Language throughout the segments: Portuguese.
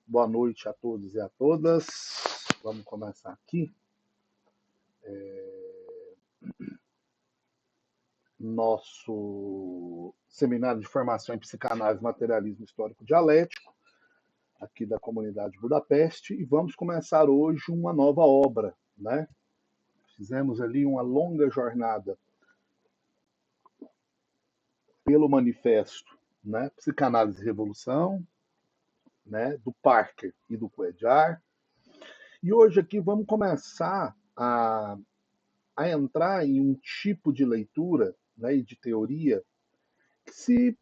Boa noite a todos e a todas. Vamos começar aqui nosso seminário de formação em psicanálise, materialismo histórico dialético, aqui da comunidade Budapeste, e vamos começar hoje uma nova obra, né? Fizemos ali uma longa jornada pelo manifesto, né? Psicanálise e Revolução, né? Do Parker e do Cuellar. E hoje aqui vamos começar a entrar em um tipo de leitura, né, e de teoria que se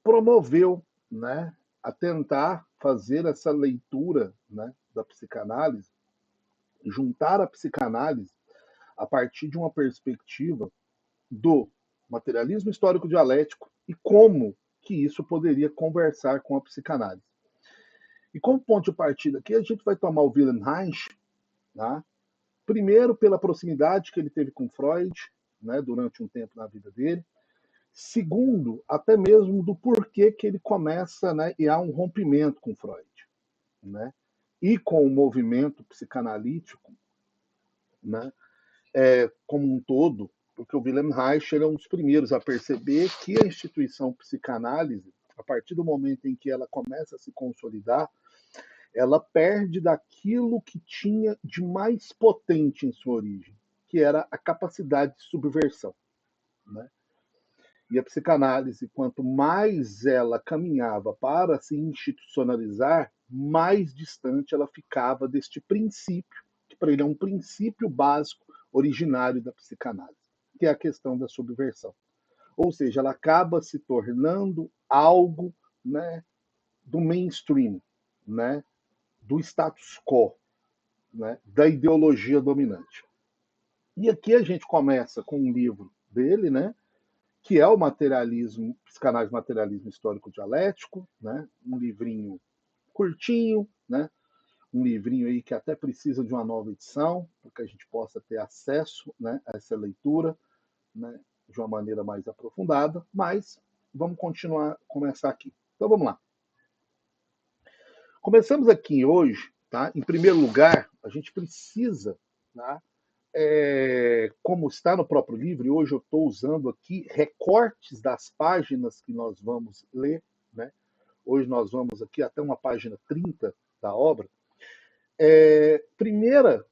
promoveu, né, a tentar fazer essa leitura, né, da psicanálise, juntar a psicanálise a partir de uma perspectiva do materialismo histórico dialético e como que isso poderia conversar com a psicanálise. E como ponto de partida aqui, a gente vai tomar o Wilhelm Reich, né, primeiro pela proximidade que ele teve com Freud, né, durante um tempo na vida dele. Segundo, até mesmo do porquê que ele começa, né, e há um rompimento com Freud, né, e com o movimento psicanalítico, né, como um todo, porque o Wilhelm Reich ele é um dos primeiros a perceber que a instituição psicanálise, a partir do momento em que ela começa a se consolidar, ela perde daquilo que tinha de mais potente em sua origem, que era a capacidade de subversão, né? E a psicanálise, quanto mais ela caminhava para se institucionalizar, mais distante ela ficava deste princípio, que para ele é um princípio básico originário da psicanálise, que é a questão da subversão. Ou seja, ela acaba se tornando algo, né, do mainstream, né, do status quo, né, da ideologia dominante. E aqui a gente começa com um livro dele, né, que é o materialismo, psicanálise, materialismo histórico dialético, né, um livrinho curtinho, né, um livrinho aí que até precisa de uma nova edição, para que a gente possa ter acesso, né, a essa leitura, né, de uma maneira mais aprofundada, mas vamos começar aqui. Então vamos lá. Começamos aqui hoje, tá? Em primeiro lugar, a gente precisa, tá? Como está no próprio livro, e hoje eu estou usando aqui recortes das páginas que nós vamos ler, né? Hoje nós vamos aqui até uma página 30 da obra. Primeira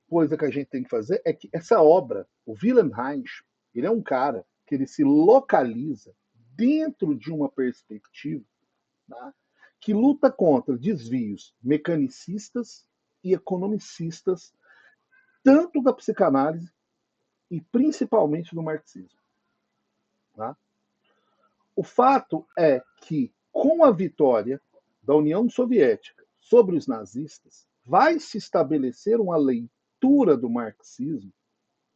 coisa que a gente tem que fazer é que essa obra, o Wilhelm Reich, ele é um cara que ele se localiza dentro de uma perspectiva, tá? Que luta contra desvios mecanicistas e economicistas, tanto da psicanálise e principalmente do marxismo. Tá? O fato é que, com a vitória da União Soviética sobre os nazistas, vai se estabelecer uma leitura do marxismo,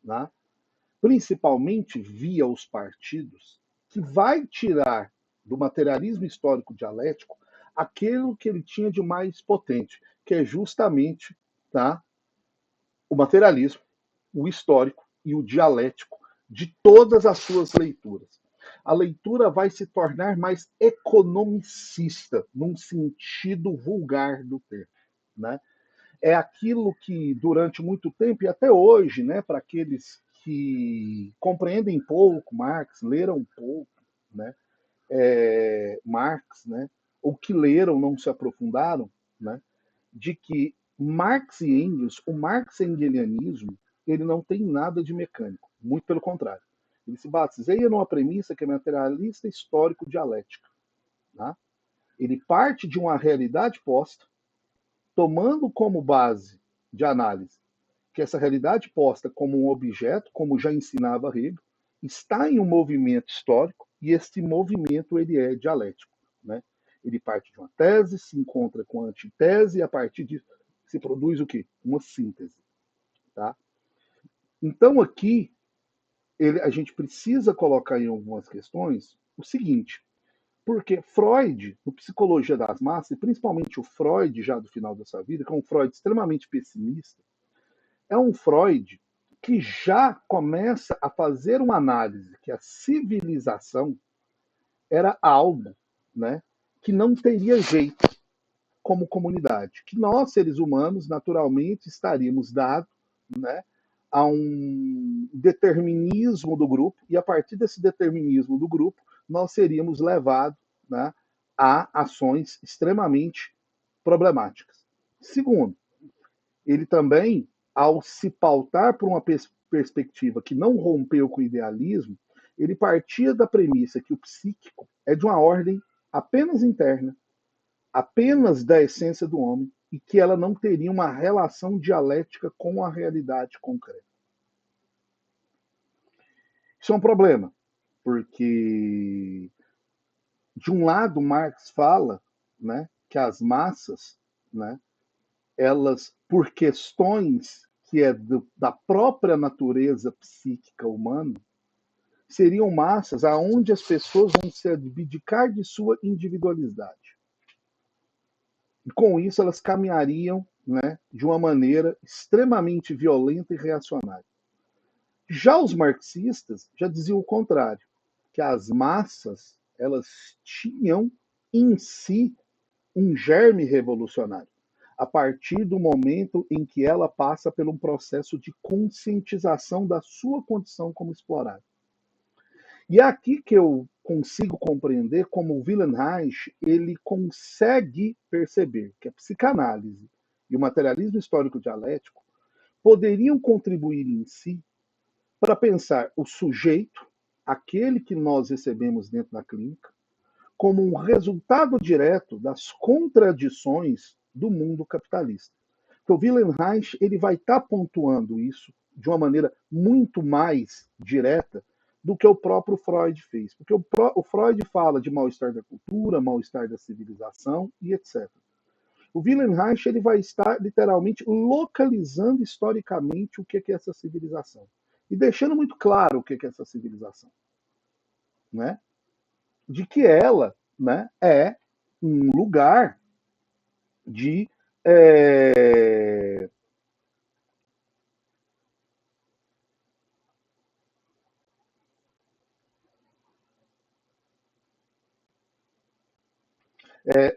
tá? Principalmente via os partidos, que vai tirar do materialismo histórico dialético aquilo que ele tinha de mais potente, que é justamente, tá, o materialismo, o histórico e o dialético de todas as suas leituras. A leitura vai se tornar mais economicista, num sentido vulgar do termo, né? É aquilo que durante muito tempo e até hoje, né, para aqueles que compreendem pouco Marx, leram pouco, né, Marx, né, ou que leram, não se aprofundaram, né, de que Marx e Engels, o marx-engelianismo, ele não tem nada de mecânico, muito pelo contrário. Ele se baseia numa premissa que é materialista histórico-dialética. Tá? Ele parte de uma realidade posta, tomando como base de análise que essa realidade posta como um objeto, como já ensinava Hegel, está em um movimento histórico e esse movimento ele é dialético. Né? Ele parte de uma tese, se encontra com a antitese e a partir disso se produz o quê? Uma síntese. Tá? Então aqui a gente precisa colocar em algumas questões o seguinte, porque Freud, no Psicologia das Massas, e principalmente o Freud já do final da sua vida, que é um Freud extremamente pessimista, é um Freud que já começa a fazer uma análise que a civilização era algo, né, que não teria jeito. como comunidade, que nós, seres humanos, naturalmente estaríamos dados, né, a um determinismo do grupo, e a partir desse determinismo do grupo, nós seríamos levados, né, a ações extremamente problemáticas. Segundo, ele também, ao se pautar por uma perspectiva que não rompeu com o idealismo, ele partia da premissa que o psíquico é de uma ordem apenas interna, apenas da essência do homem, e que ela não teria uma relação dialética com a realidade concreta. Isso é um problema, porque, de um lado, Marx fala, né, que as massas, né, elas, por questões que é da própria natureza psíquica humana, seriam massas aonde as pessoas vão se abdicar de sua individualidade. E com isso elas caminhariam, né, de uma maneira extremamente violenta e reacionária. Já os marxistas já diziam o contrário, que as massas elas tinham em si um germe revolucionário, a partir do momento em que ela passa por um processo de conscientização da sua condição como explorada. E é aqui que eu consigo compreender como o Wilhelm Reich ele consegue perceber que a psicanálise e o materialismo histórico dialético poderiam contribuir em si para pensar o sujeito, aquele que nós recebemos dentro da clínica, como um resultado direto das contradições do mundo capitalista. Então, o Wilhelm Reich ele vai estar pontuando isso de uma maneira muito mais direta do que o próprio Freud fez. Porque o Freud fala de mal-estar da cultura, mal-estar da civilização e etc. O Wilhelm Reich ele vai estar literalmente localizando historicamente o que é essa civilização. E deixando muito claro o que é essa civilização. Né? De que ela, né, é um lugar de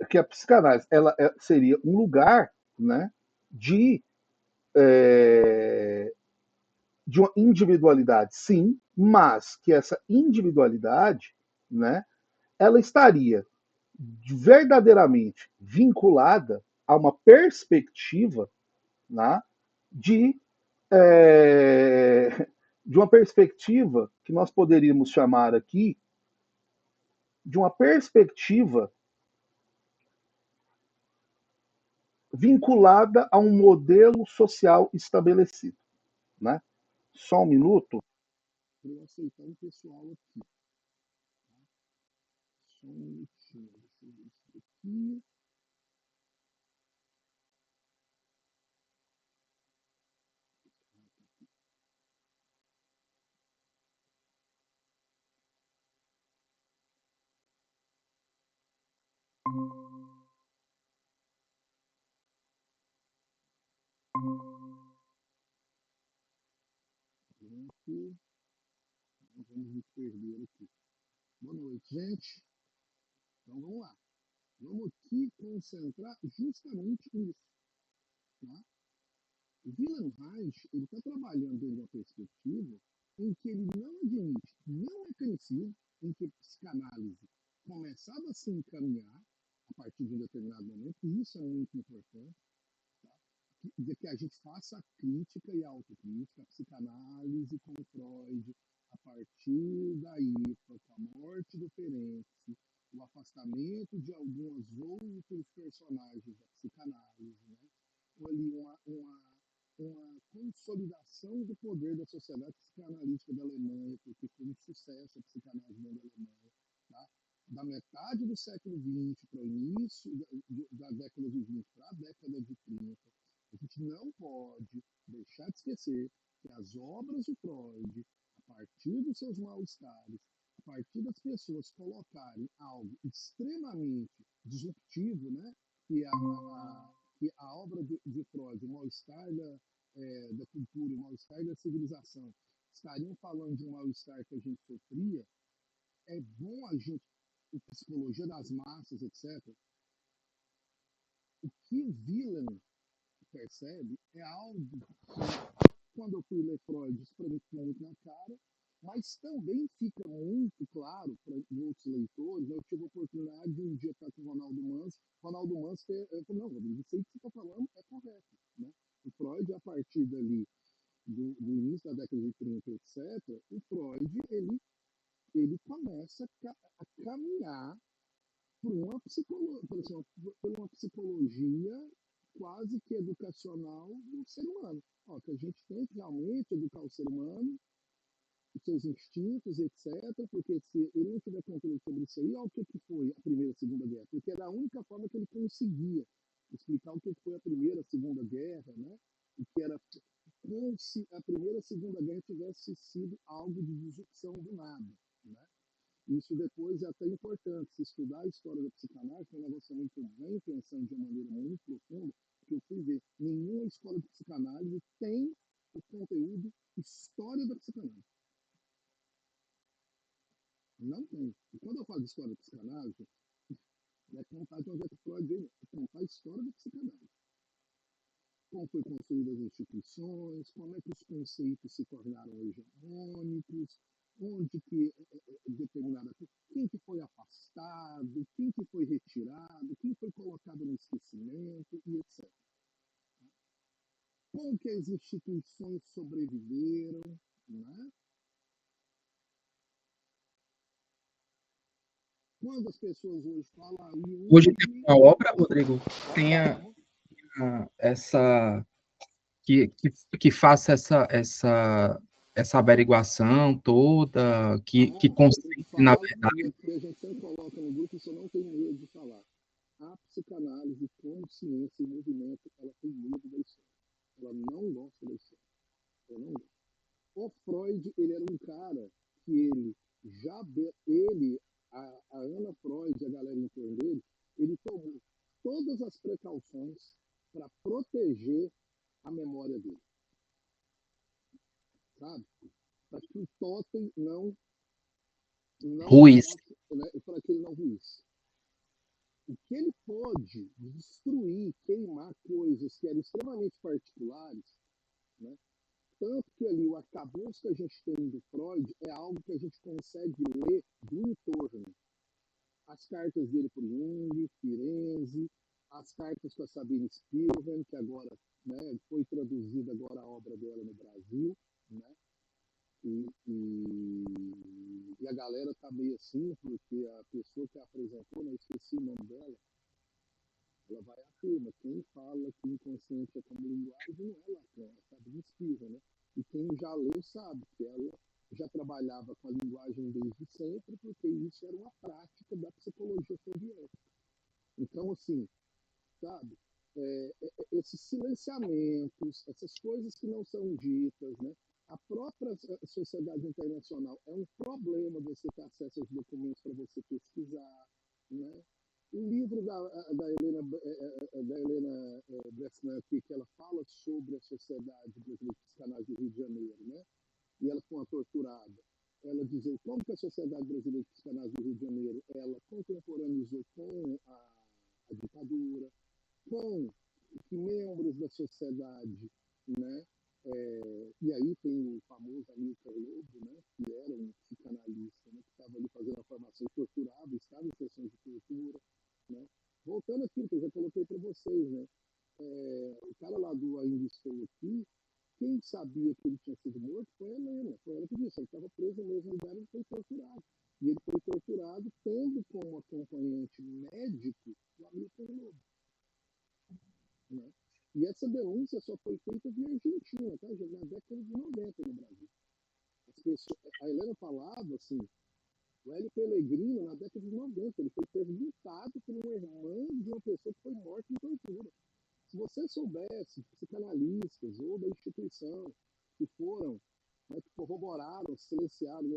que a psicanálise ela seria um lugar, né, é, de uma individualidade, sim, mas que essa individualidade, né, ela estaria verdadeiramente vinculada a uma perspectiva, né, de, é, de uma perspectiva que nós poderíamos chamar aqui de uma perspectiva vinculada a um modelo social estabelecido. Né? Só um minuto. Para eu aceitar o pessoal aqui. Só um minutinho. Deixa eu ver isso aqui. Aqui. Vamos nos perder aqui. Boa noite, gente. Então vamos lá. Vamos aqui concentrar justamente nisso. Tá? O Wilhelm Reich está trabalhando dentro de uma perspectiva em que ele não admite, não reconhecia, em que a psicanálise começava a se encaminhar a partir de um determinado momento, e isso é muito importante, tá? De que a gente faça a crítica e a autocrítica, a psicanálise com Freud, a partir da IFA, com a morte do Ferenc, o afastamento de alguns outros personagens da psicanálise, né? Ali uma consolidação do poder da sociedade psicanalítica da Alemanha, porque foi um sucesso a psicanálise da Alemanha, tá? Da metade do século XX para o início da década de 20 para a década de 30, a gente não pode deixar de esquecer que as obras de Freud, a partir dos seus mal-estares, a partir das pessoas colocarem algo extremamente disruptivo, né? Que a obra de Freud, o mal-estar da cultura, o mal-estar da civilização, estariam falando de um mal-estar que a gente sofria, é bom a gente, a psicologia das massas, etc., o que o Wieland percebe é algo que, quando eu fui ler Freud, isso para mim ficou muito na cara, mas também fica muito claro para outros leitores. Eu tive a oportunidade de um dia estar com o Ronaldo Manso. Ronaldo Manso, eu falei, não, Rodrigo, isso aí que você está falando é correto. Né? O Freud, a partir dali, do início da década de 30, etc., o Freud, ele começa a caminhar por uma psicologia quase que educacional do ser humano. Ó, que a gente tem que realmente educar o ser humano, os seus instintos, etc., porque se ele não tiver controle sobre isso aí, olha o que foi a Primeira e a Segunda Guerra, porque era a única forma que ele conseguia explicar o que foi a Primeira e a Segunda Guerra, né? O que era como se a Primeira e a Segunda Guerra tivesse sido algo de disrupção do nada, né? Isso depois é até importante, se estudar a história da psicanálise, que é um negócio também que eu venho pensando de uma maneira muito profunda, que eu fui ver, nenhuma escola de psicanálise tem o conteúdo história da psicanálise. Não tem. E quando eu falo de história da psicanálise, não é contar de onde é que Freud veio, é contar a história da psicanálise. Como foi construídas as instituições, como é que os conceitos se tornaram hegemônicos, onde que determinada quem que foi afastado, quem que foi retirado, quem foi colocado no esquecimento e etc. Como que as instituições sobreviveram, né? Quando as pessoas hoje falam Hoje tem Jung, uma obra, Rodrigo, que pode tenha falar. essa que faça essa averiguação toda, que Eu sempre concentre, na falo, e verdade, aqui a gente sempre coloca no grupo, isso eu não tenho medo de falar. A psicanálise, como ciência e movimento, ela tem medo da história. Ela não gosta da história. Ela não gosta. O Freud, ele era um cara que a Ana Freud e a galera em torno dele, ele tomou todas as precauções para proteger a memória dele, sabe? Para que o totem não Ruiz, ficasse, né? Para que ele não ruísse. O que ele pôde destruir, queimar coisas que eram extremamente particulares, né? Tanto que ali o arcabouço que a gente tem do Freud é algo que a gente consegue ler do entorno. As cartas dele para o Jung, Firenze, as cartas com a Sabine Spielmann, que agora, né, foi traduzida agora a obra dela no Brasil, né? E a galera tá meio assim, porque a pessoa que a apresentou, né, eu esqueci o nome dela, ela vai afirma, quem fala que o inconsciente é como linguagem não é Lacan, é Sabine Spielmann, né? E quem já leu sabe que ela já trabalhava com a linguagem desde sempre, porque isso era uma prática da psicologia soviética. Então, assim, sabe? Esses silenciamentos, essas coisas que não são ditas, né? A própria sociedade internacional é um problema você ter acesso aos documentos para você pesquisar, né? O livro da Helena Bresnak, que ela fala sobre a sociedade brasileira de psicanálise do Rio de Janeiro, né? E ela foi uma torturada. Ela dizer como que a sociedade brasileira de psicanálise do Rio de Janeiro ela contemporaneizou com a ditadura, com membros da sociedade, né? E aí tem o famoso Amilcar Lobo, né? Que era um psicanalista, né? Que estava ali fazendo a formação torturado, estava em sessões de tortura, né? Voltando aqui, que eu já coloquei para vocês, né? O cara lá do Ainda Estou Aqui, quem sabia que ele tinha sido morto foi a Helena. Foi ela que disse, ele estava preso no mesmo lugar e foi torturado. E ele foi torturado tendo como acompanhante médico o Amilcar Lobo. Né? E essa denúncia só foi feita via Argentina, tá? Já na década de 90 no Brasil. A Helena falava assim, o Hélio Pellegrino, na década de 90, ele foi perguntado por uma irmã de uma pessoa que foi morta em tortura. Se você soubesse, psicanalistas ou da instituição que foram, né, que corroboraram, silenciaram,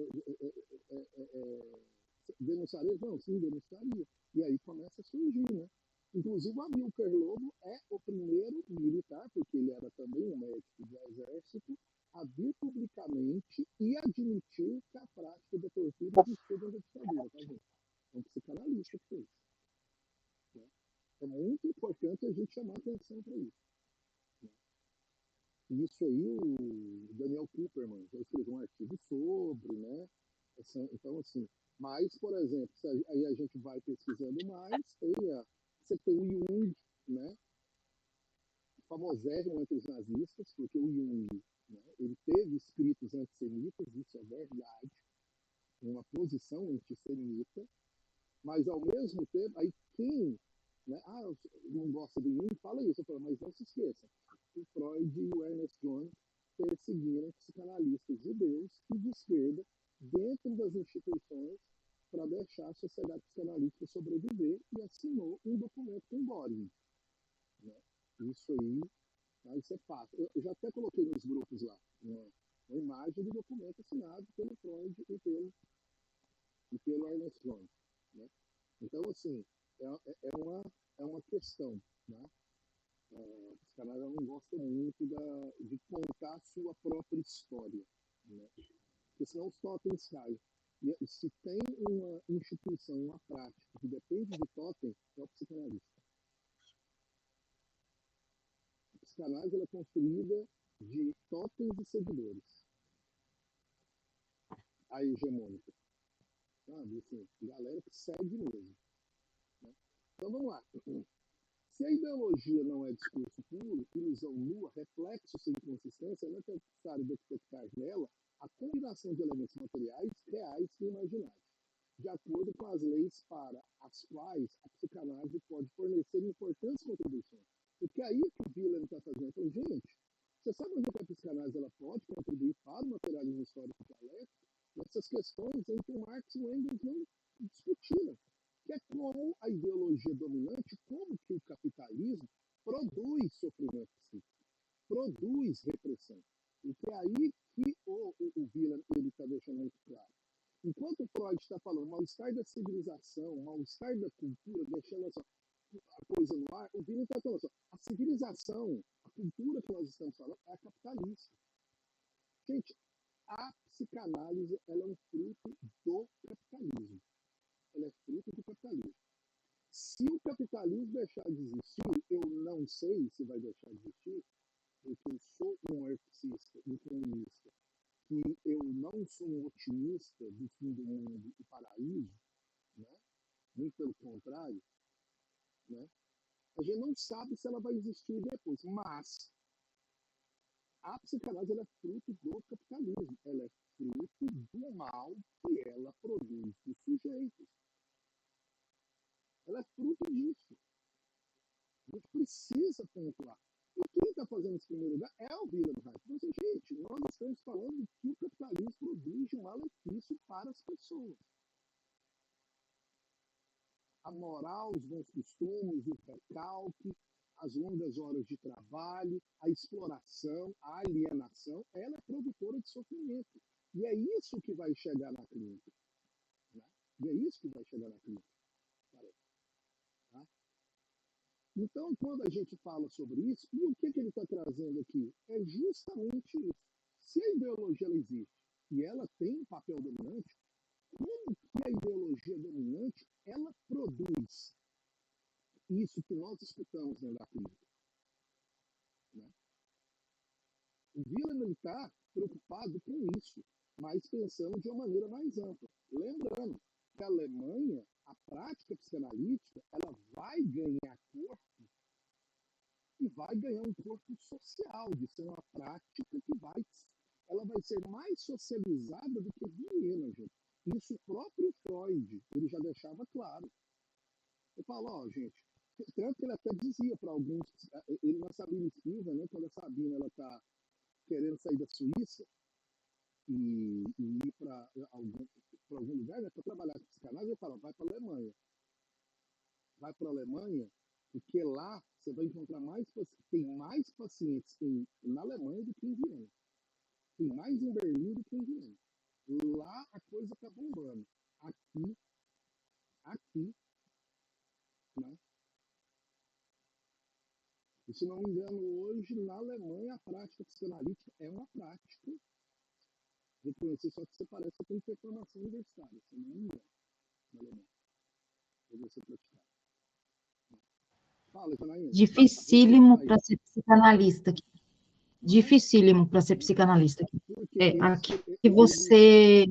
denunciaria? Não, sim, denunciaria. E aí começa a surgir, né? Inclusive, o Amilcar Lobo é o primeiro militar, porque ele era também um médico do exército, a vir publicamente e admitir que a prática da tortura existiu dentro da ditadura, tá, gente? É um psicanalista que fez. Né? É muito importante importante a gente chamar atenção para isso. Né? E isso aí, o Daniel Cooperman já escreveu um artigo sobre, né? Então, assim, mas, por exemplo, aí a gente vai pesquisando mais, você tem o Jung, né? Famosérrimo entre os nazistas, porque o Jung, né, ele teve escritos antissemitas, isso é verdade, uma posição antissemita, mas ao mesmo tempo, aí quem, né, não gosta do Jung, fala isso, eu falo, mas não se esqueça, o Freud e o Ernest Jones perseguiram psicanalistas judeus e de esquerda dentro das instituições para deixar a sociedade psicanalítica sobreviver e assinou um documento com Göring. Né? Isso aí, tá? Isso é fato. Eu já até coloquei nos grupos lá uma imagem do documento assinado pelo Freud e pelo Ernest Jones. Né? Então, assim, é uma questão. Né? A psicanálise não gosta muito de contar a sua própria história. Né? Porque senão os totens caem. E se tem uma instituição, uma prática que depende de totem, é o psicanalista. A psicanálise é construída de totens e seguidores. A hegemônica. Sabe? Assim, galera que segue mesmo. Né? Então vamos lá. Se a ideologia não é discurso puro, ilusão nua, reflexo sem consistência, não é necessário detectar nela a combinação de elementos materiais, reais e imaginários, de acordo com as leis para as quais a psicanálise pode fornecer importantes contribuições. Porque aí que o Wieland está fazendo. Então, gente, você sabe onde a psicanálise ela pode contribuir para o materialismo histórico dialético? Nessas questões em que o Marx e o Engels não discutiram, que é como a ideologia dominante, como que o capitalismo produz sofrimento psíquico, produz repressão. E que é aí que o Wieland está deixando muito claro. Enquanto o Freud está falando mal-estar da civilização, mal-estar da cultura, deixando a coisa no ar, o Wieland está falando assim, a civilização, a cultura que nós estamos falando é a capitalista. Gente, a psicanálise ela é um fruto do capitalismo. Ela é fruto do capitalismo. Se o capitalismo deixar de existir, eu não sei se vai deixar de existir, porque eu sou um marxista, um comunista, que eu não sou um otimista do fim do mundo e paraíso, né? Muito pelo contrário, né? A gente não sabe se ela vai existir depois, mas a psicanálise ela é fruto do capitalismo, ela é fruto do mal que ela produz nos sujeitos. Ela é fruto disso. A gente precisa pontuar. E quem está fazendo isso em primeiro lugar é o Wieland Reich. Então, assim, gente, nós estamos falando que o capitalismo produz um malefício para as pessoas. A moral, os bons costumes, o recalque, as longas horas de trabalho, a exploração, a alienação, ela é produtora de sofrimento. E é isso que vai chegar na clínica. Né? E é isso que vai chegar na clínica. Tá? Então, quando a gente fala sobre isso, e o que ele está trazendo aqui? É justamente isso. Se a ideologia ela existe e ela tem um papel dominante, como que a ideologia dominante ela produz isso que nós escutamos dentro da clínica? Né? O Wieland está preocupado com isso, mas pensando de uma maneira mais ampla. Lembrando que a Alemanha, a prática psicanalítica, ela vai ganhar corpo e vai ganhar um corpo social, de ser uma prática que ela vai ser mais socializada do que Viena, gente. Isso o próprio Freud, ele já deixava claro. Ele fala, ó, gente, tanto que ele até dizia para alguns, ele na Sabina Spielmann, né, quando a Sabina ela está querendo sair da Suíça e ir para algum lugar, né, para trabalhar com psicanálise, ele fala, vai para a Alemanha. Vai para a Alemanha, porque lá você vai encontrar tem mais pacientes na Alemanha do que em Viena. Tem mais em Berlim do que em Viena. Lá a coisa está bombando. Aqui, né? E se não me engano, hoje na Alemanha a prática psicanalítica é uma prática reconhecida, só que você parece que tem que ter formação universitária, se não me engano, na Alemanha, para você praticar. Dificílimo para ser psicanalista. Dificílimo para ser psicanalista. Aqui você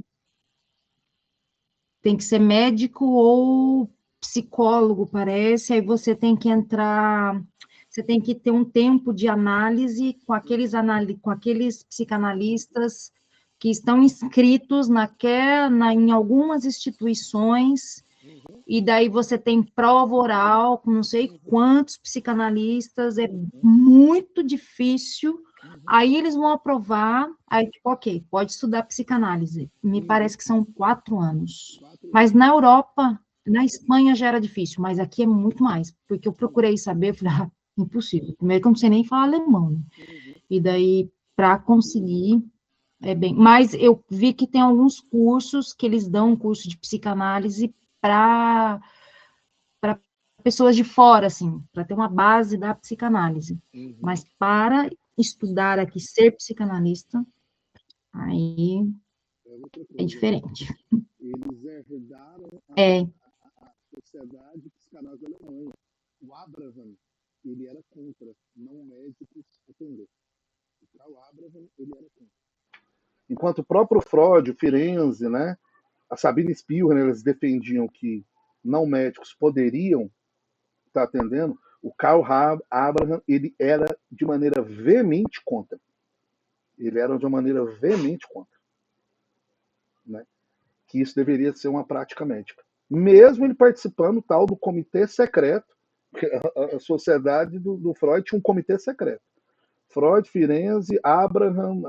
tem que ser médico ou psicólogo, parece, aí você tem que entrar, você tem que ter um tempo de análise com aqueles psicanalistas que estão inscritos em algumas instituições, e daí você tem prova oral com não sei quantos psicanalistas, é muito difícil. Aí eles vão aprovar, aí tipo, ok, pode estudar psicanálise. Me parece que são 4 anos. Mas na Europa, na Espanha já era difícil, mas aqui é muito mais, porque eu procurei saber, eu falei, impossível. Primeiro que eu não sei nem falar alemão, né? E daí, para conseguir, Mas eu vi que tem alguns cursos que eles dão um curso de psicanálise para pessoas de fora, assim, para ter uma base da psicanálise. Mas para estudar aqui, ser psicanalista, aí é diferente. Eles herdaram a sociedade psicanálise da Alemanha. O Abraham, ele era contra não médicos atender. Para o Abraham, ele era contra. Enquanto o próprio Freud, o Firenze, né, a Sabine Spielmann, eles defendiam que não médicos poderiam estar atendendo, o Karl Abraham, ele era de maneira veemente contra. Ele era de uma maneira veemente contra. Né? Que isso deveria ser uma prática médica. Mesmo ele participando tal do comitê secreto, a sociedade do Freud tinha um comitê secreto. Freud, Firenze, Abraham,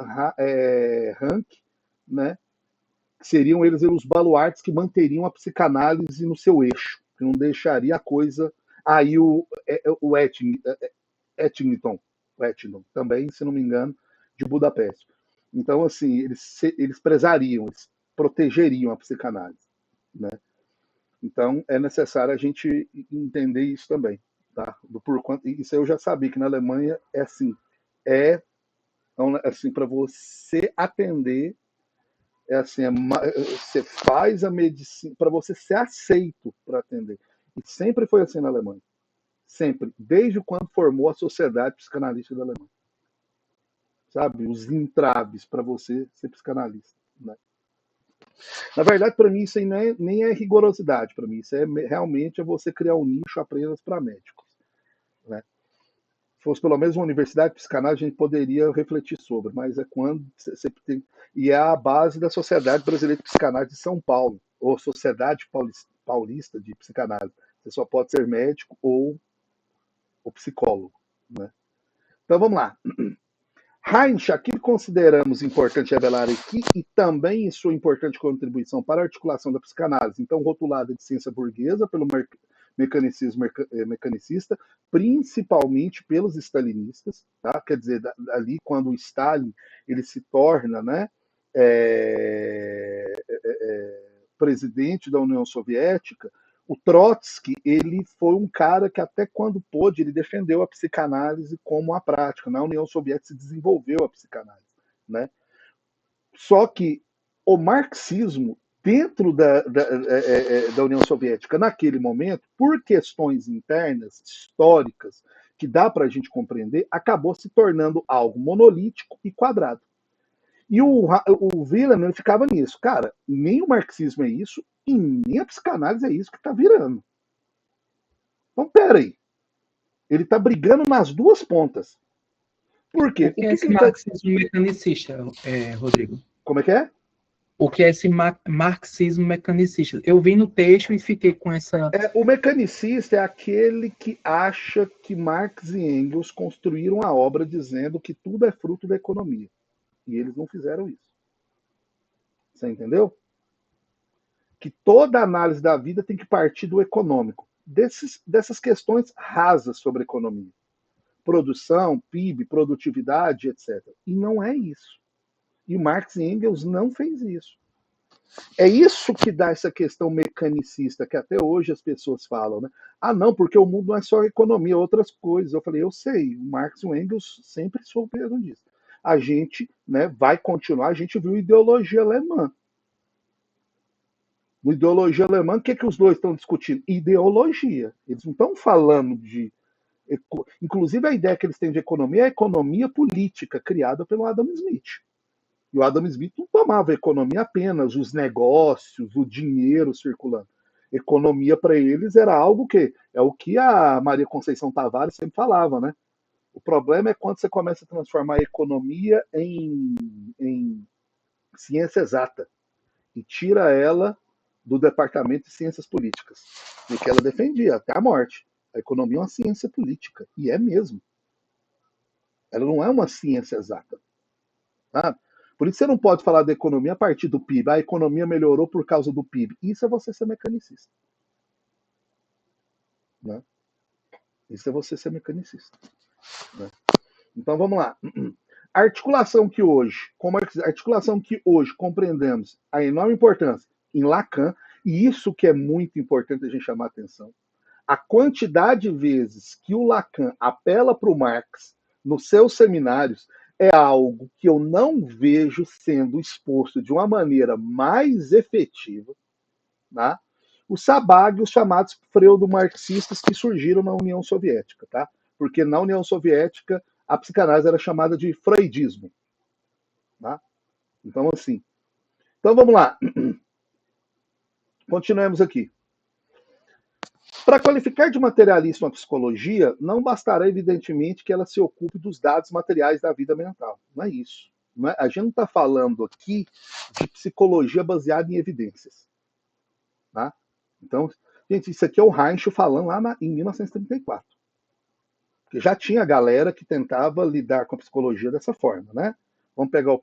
Rank, né? Seriam eles os baluartes que manteriam a psicanálise no seu eixo, que não deixaria a coisa. Aí o Ettington, também, se não me engano, de Budapeste. Então, assim, eles prezariam, eles protegeriam a psicanálise. Né? Então, é necessário a gente entender isso também. Tá? Isso eu já sabia, que na Alemanha é assim. Então, assim, para você atender, você faz a medicina para você ser aceito para atender. E sempre foi assim na Alemanha. Sempre. Desde quando formou a Sociedade Psicanalista da Alemanha. Sabe? Os entraves para você ser psicanalista. Né? Na verdade, para mim, isso aí nem é rigorosidade. Para mim, isso realmente é você criar um nicho apenas para médicos. Né? Se fosse pelo menos uma universidade de psicanálise, a gente poderia refletir sobre, mas é quando você tem. E é a base da Sociedade Brasileira de Psicanálise de São Paulo, ou Sociedade Paulista de Psicanálise. Você só pode ser médico ou psicólogo. Né? Então vamos lá. Heinrich, aquilo que consideramos importante revelar aqui, e também em sua importante contribuição para a articulação da psicanálise, então rotulada de ciência burguesa pelo mecanicismo mecanicista, principalmente pelos stalinistas, tá? Quer dizer, ali quando o Stalin ele se torna, né, presidente da União Soviética, o Trotsky, ele foi um cara que até quando pôde, ele defendeu a psicanálise como a prática. Na União Soviética se desenvolveu a psicanálise. Né? Só que o marxismo, dentro da União Soviética, naquele momento, por questões internas, históricas, que dá para a gente compreender, acabou se tornando algo monolítico e quadrado. E o Wieland ficava nisso. Cara, nem o marxismo é isso, e nem a psicanálise é isso que está virando. Então, peraí. Ele está brigando nas duas pontas. Por quê? O que é esse marxismo mecanicista, Rodrigo? Como é que é? O que é esse marxismo mecanicista? Eu vi no texto e fiquei com essa... O mecanicista é aquele que acha que Marx e Engels construíram a obra dizendo que tudo é fruto da economia. E eles não fizeram isso. Você entendeu? Que toda análise da vida tem que partir do econômico. Dessas questões rasas sobre economia. Produção, PIB, produtividade, etc. E não é isso. E Marx e Engels não fez isso. É isso que dá essa questão mecanicista, que até hoje as pessoas falam, né? Ah, não, porque o mundo não é só economia, outras coisas. Eu falei, eu sei, o Marx e o Engels sempre souberam disso. A gente, né, vai continuar, a gente viu ideologia alemã. No ideologia alemã, o que os dois estão discutindo? Ideologia. Eles não estão falando de Inclusive, a ideia que eles têm de economia é a economia política, criada pelo Adam Smith. E o Adam Smith não tomava economia apenas, os negócios, o dinheiro circulando. Economia para eles era algo que é o que a Maria Conceição Tavares sempre falava, né? O problema é quando você começa a transformar a economia em ciência exata e tira ela do departamento de ciências políticas. E que ela defendia até a morte. A economia é uma ciência política. E é mesmo. Ela não é uma ciência exata. Tá? Por isso você não pode falar da economia a partir do PIB. A economia melhorou por causa do PIB. Isso é você ser mecanicista. Né? Isso é você ser mecanicista. Né? Então vamos lá. A articulação que hoje compreendemos a enorme importância em Lacan, e isso que é muito importante a gente chamar a atenção, a quantidade de vezes que o Lacan apela para o Marx nos seus seminários é algo que eu não vejo sendo exposto de uma maneira mais efetiva, tá? O Sabag e os chamados pseudo-marxistas que surgiram na União Soviética, tá? Porque na União Soviética a psicanálise era chamada de freudismo, tá? Então, assim. Então, vamos lá. Continuemos aqui. Para qualificar de materialista uma psicologia, não bastará, evidentemente, que ela se ocupe dos dados materiais da vida mental. Não é isso. Não é? A gente não está falando aqui de psicologia baseada em evidências. Tá? Então, gente, isso aqui é o Reich falando lá em 1934. Porque já tinha galera que tentava lidar com a psicologia dessa forma, né? Vamos pegar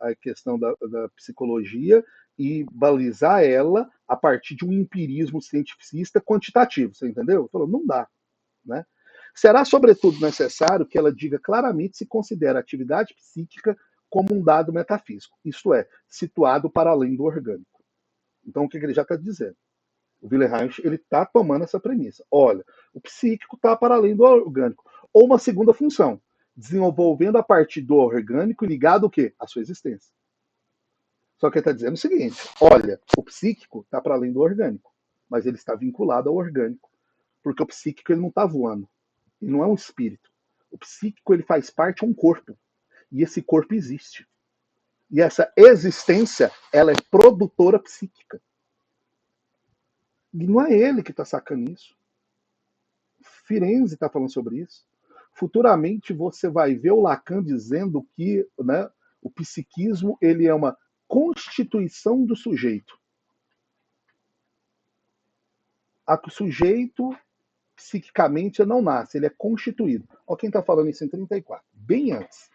a questão da psicologia e balizar ela a partir de um empirismo cientificista quantitativo, você entendeu? Falou, não dá. Né? Será, sobretudo, necessário que ela diga claramente se considera a atividade psíquica como um dado metafísico, isto é, situado para além do orgânico. Então, o que ele já está dizendo? O Wilhelm ele está tomando essa premissa. Olha, o psíquico está para além do orgânico. Ou uma segunda função, desenvolvendo a partir do orgânico ligado o quê? À sua existência. Só que ele está dizendo o seguinte, olha, o psíquico está para além do orgânico, mas ele está vinculado ao orgânico. Porque o psíquico ele não está voando. Ele não é um espírito. O psíquico ele faz parte de um corpo. E esse corpo existe. E essa existência, ela é produtora psíquica. E não é ele que está sacando isso. Firenze está falando sobre isso. Futuramente você vai ver o Lacan dizendo que, né, o psiquismo ele é uma constituição do sujeito. O sujeito psiquicamente não nasce, ele é constituído. Olha quem está falando isso em 34, bem antes.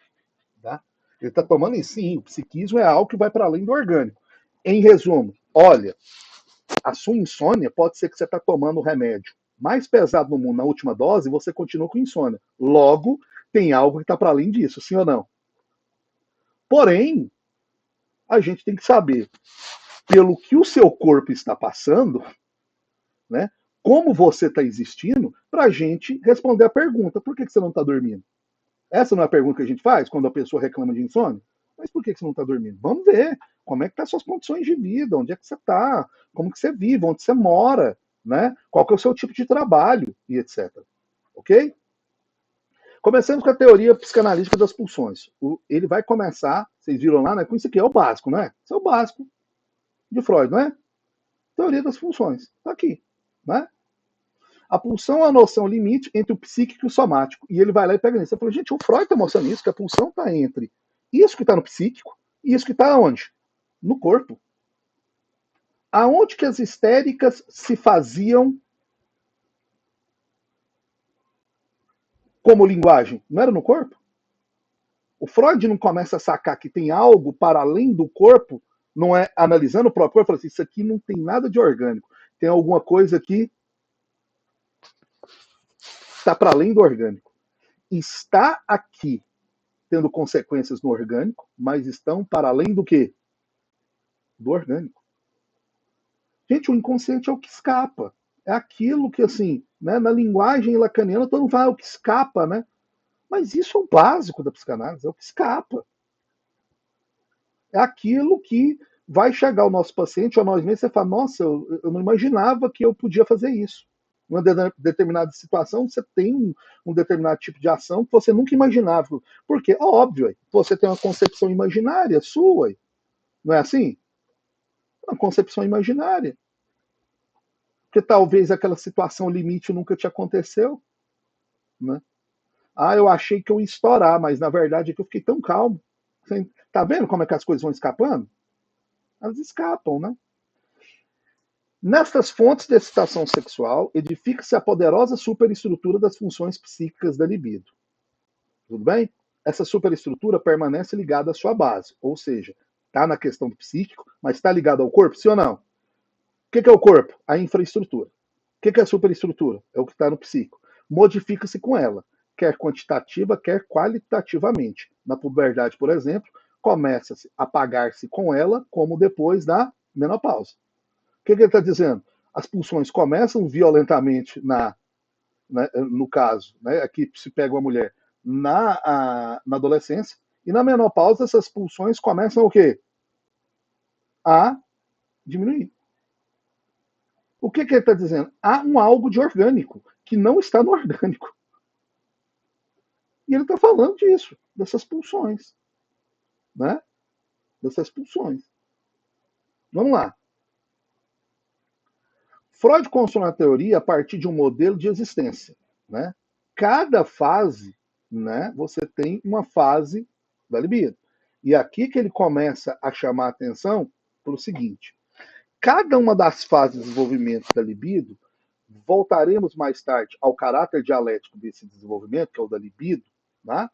Tá? Ele está tomando isso, sim, o psiquismo é algo que vai para além do orgânico. Em resumo, olha, a sua insônia pode ser que você está tomando o remédio mais pesado no mundo na última dose e você continua com insônia. Logo, tem algo que está para além disso, sim ou não? Porém, a gente tem que saber, pelo que o seu corpo está passando, né, como você está existindo, para a gente responder a pergunta, por que você não está dormindo? Essa não é a pergunta que a gente faz quando a pessoa reclama de insônia? Mas por que você não está dormindo? Vamos ver como é que estão as suas condições de vida, onde é que você está, como que você vive, onde você mora, né? Qual que é o seu tipo de trabalho e etc. Ok? Começamos com a teoria psicanalítica das pulsões. Ele vai começar, vocês viram lá, né? Com isso aqui é o básico, não é? Isso é o básico de Freud, não é? Teoria das pulsões. Está aqui, né? A pulsão é a noção limite entre o psíquico e o somático. E ele vai lá e pega nisso. Você fala, gente, o Freud está mostrando isso, que a pulsão está entre isso que está no psíquico e isso que está onde? No corpo. Aonde que as histéricas se faziam como linguagem? Não era no corpo? O Freud não começa a sacar que tem algo para além do corpo, não é analisando o próprio corpo, fala assim, isso aqui não tem nada de orgânico. Tem alguma coisa que está para além do orgânico. Está aqui tendo consequências no orgânico, mas estão para além do quê? Do orgânico. Gente, o inconsciente é o que escapa. É aquilo que, assim, né, na linguagem lacaniana, todo mundo fala, é o que escapa, né? Mas isso é o básico da psicanálise, é o que escapa. É aquilo que vai chegar ao nosso paciente, ou nós mesmos, e você fala, nossa, eu não imaginava que eu podia fazer isso. Uma determinada situação, você tem um determinado tipo de ação que você nunca imaginava. Por quê? Óbvio, você tem uma concepção imaginária sua, não é assim? Uma concepção imaginária. Porque talvez aquela situação limite nunca te aconteceu, né? Ah, eu achei que eu ia estourar, mas na verdade é que eu fiquei tão calmo. Você tá vendo como é que as coisas vão escapando? Elas escapam, né? Nestas fontes de excitação sexual, edifica-se a poderosa superestrutura das funções psíquicas da libido. Tudo bem? Essa superestrutura permanece ligada à sua base, ou seja, está na questão do psíquico, mas está ligado ao corpo, sim ou não? O que é o corpo? A infraestrutura. O que é a superestrutura? É o que está no psíquico. Modifica-se com ela, quer quantitativa, quer qualitativamente. Na puberdade, por exemplo, começa-se a apagar-se com ela, como depois da menopausa. O que ele está dizendo? As pulsões começam violentamente no caso, né, aqui se pega uma mulher na adolescência, e na menopausa essas pulsões começam o quê? A diminuir. O que ele está dizendo? Há algo de orgânico que não está no orgânico. E ele está falando disso, dessas pulsões. Né? Dessas pulsões. Vamos lá. Freud construiu a teoria a partir de um modelo de existência. Né? Cada fase, né, você tem uma fase da libido. E aqui que ele começa a chamar a atenção para o seguinte: cada uma das fases de desenvolvimento da libido, voltaremos mais tarde ao caráter dialético desse desenvolvimento, que é o da libido, né,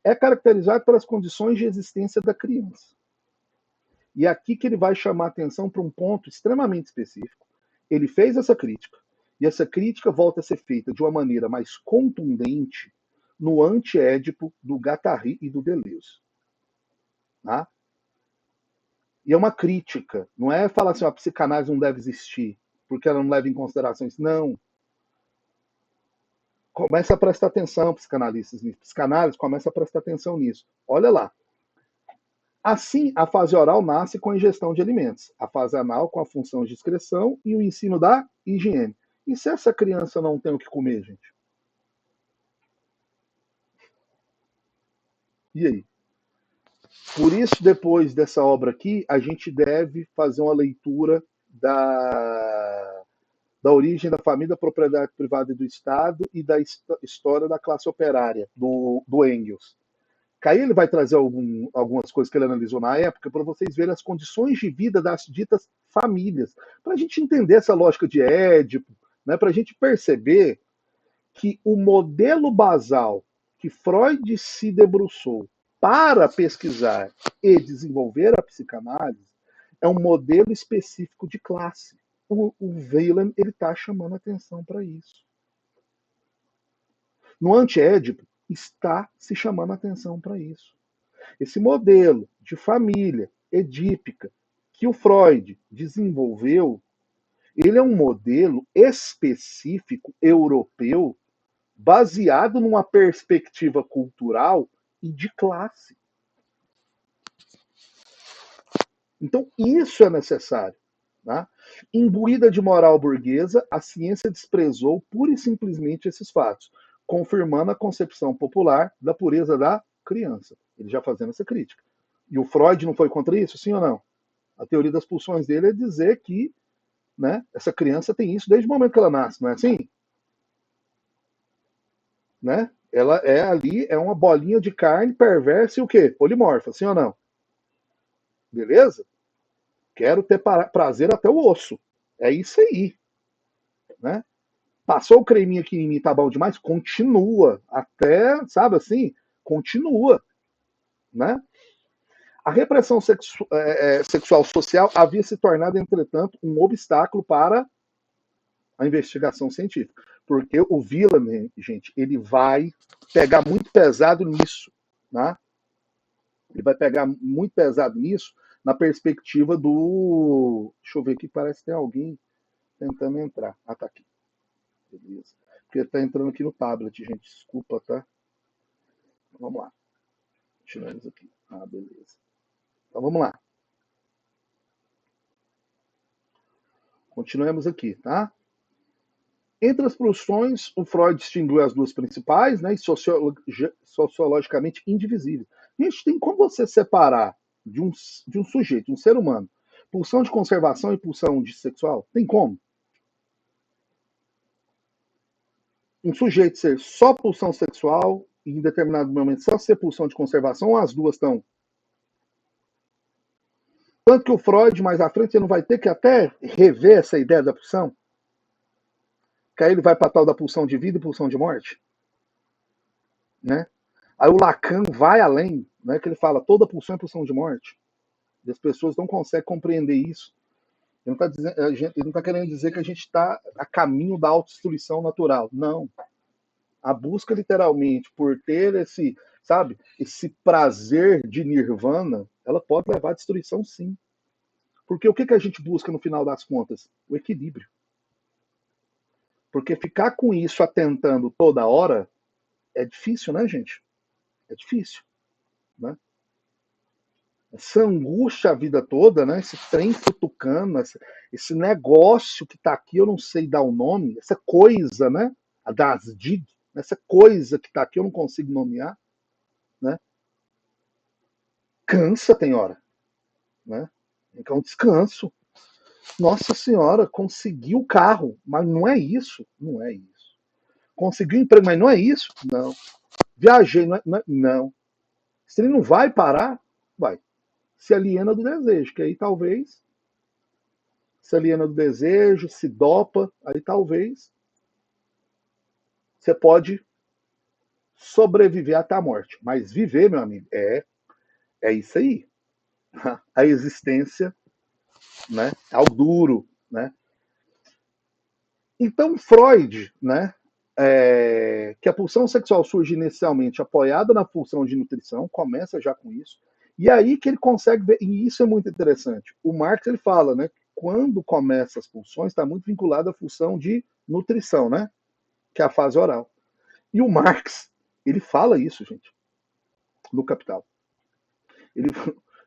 é caracterizado pelas condições de existência da criança. E aqui que ele vai chamar a atenção para um ponto extremamente específico. Ele fez essa crítica, e essa crítica volta a ser feita de uma maneira mais contundente no anti-édipo do Guattari e do Deleuze. Tá? E é uma crítica, não é falar assim, a psicanálise não deve existir, porque ela não leva em consideração isso. Não. Começa a prestar atenção, psicanalistas, nisso. Psicanálise começa a prestar atenção nisso. Olha lá. Assim, a fase oral nasce com a ingestão de alimentos, a fase anal com a função de excreção e o ensino da higiene. E se essa criança não tem o que comer, gente? E aí? Por isso, depois dessa obra aqui, a gente deve fazer uma leitura da origem da família, da propriedade privada e do Estado e da história da classe operária, do Engels. Que aí ele vai trazer algumas coisas que ele analisou na época para vocês verem as condições de vida das ditas famílias, para a gente entender essa lógica de Édipo, né, para a gente perceber que o modelo basal que Freud se debruçou para pesquisar e desenvolver a psicanálise é um modelo específico de classe. O Weyland está chamando atenção para isso. No anti-édipo, está se chamando atenção para isso. Esse modelo de família edípica que o Freud desenvolveu, ele é um modelo específico europeu baseado numa perspectiva cultural e de classe. Então, isso é necessário. Né? Imbuída de moral burguesa, a ciência desprezou pura e simplesmente esses fatos, confirmando a concepção popular da pureza da criança. Ele já fazendo essa crítica. E o Freud não foi contra isso, sim ou não? A teoria das pulsões dele é dizer que, né, essa criança tem isso desde o momento que ela nasce, não é assim? Né? Ela é ali, é uma bolinha de carne perversa e o quê? Polimorfa, sim ou não? Beleza? Quero ter prazer até o osso. É isso aí. Né? Passou o creminho aqui em mim, tá bom demais? Continua. Até, sabe assim? Continua. Né? A repressão sexual social havia se tornado, entretanto, um obstáculo para a investigação científica. Porque o Wieland, gente, ele vai pegar muito pesado nisso. Né? Ele vai pegar muito pesado nisso na perspectiva do. Deixa eu ver aqui, parece que tem alguém tentando entrar. Ah, tá aqui. Beleza. Porque tá entrando aqui no tablet, gente. Desculpa, tá? Vamos lá. Continuamos aqui. Ah, beleza. Então vamos lá. Continuemos aqui, tá? Entre as pulsões, o Freud distinguiu as duas principais, né, e sociologicamente indivisíveis. Gente, tem como você separar de um sujeito, um ser humano, pulsão de conservação e pulsão de sexual? Tem como? Um sujeito ser só pulsão sexual e em determinado momento só ser pulsão de conservação, ou as duas estão? Tanto que o Freud, mais à frente, ele não vai ter que até rever essa ideia da pulsão? Que aí ele vai para a tal da pulsão de vida e pulsão de morte? Né? Aí o Lacan vai além, né, que ele fala toda pulsão é pulsão de morte. E as pessoas não conseguem compreender isso. Ele não está querendo dizer que a gente está a caminho da autodestruição natural. Não. A busca, literalmente, por ter esse, sabe, esse prazer de nirvana, ela pode levar à destruição, sim. Porque o que a gente busca no final das contas? O equilíbrio. Porque ficar com isso atentando toda hora é difícil, né, gente? É difícil, né? Essa angústia a vida toda, né? Esse trem futucando, esse negócio que está aqui, eu não sei dar o nome, essa coisa, né? A das dig, essa coisa que está aqui, eu não consigo nomear, né? Cansa, tem hora, né? Então, descanso. Nossa Senhora, conseguiu o carro, mas não é isso, não é isso. Conseguiu emprego, mas não é isso, não. Viajei, não. Se ele não vai parar, vai. Se aliena do desejo, que aí talvez se aliena do desejo, se dopa, aí talvez você pode sobreviver até a morte. Mas viver, meu amigo, é isso aí. A existência, né, ao duro, né? Então Freud, né, que a pulsão sexual surge inicialmente apoiada na pulsão de nutrição, começa já com isso, e aí que ele consegue ver, e isso é muito interessante. O Marx ele fala, né, quando começa as pulsões está muito vinculado à função de nutrição, né, que é a fase oral. E o Marx, ele fala isso, gente, no Capital. Ele,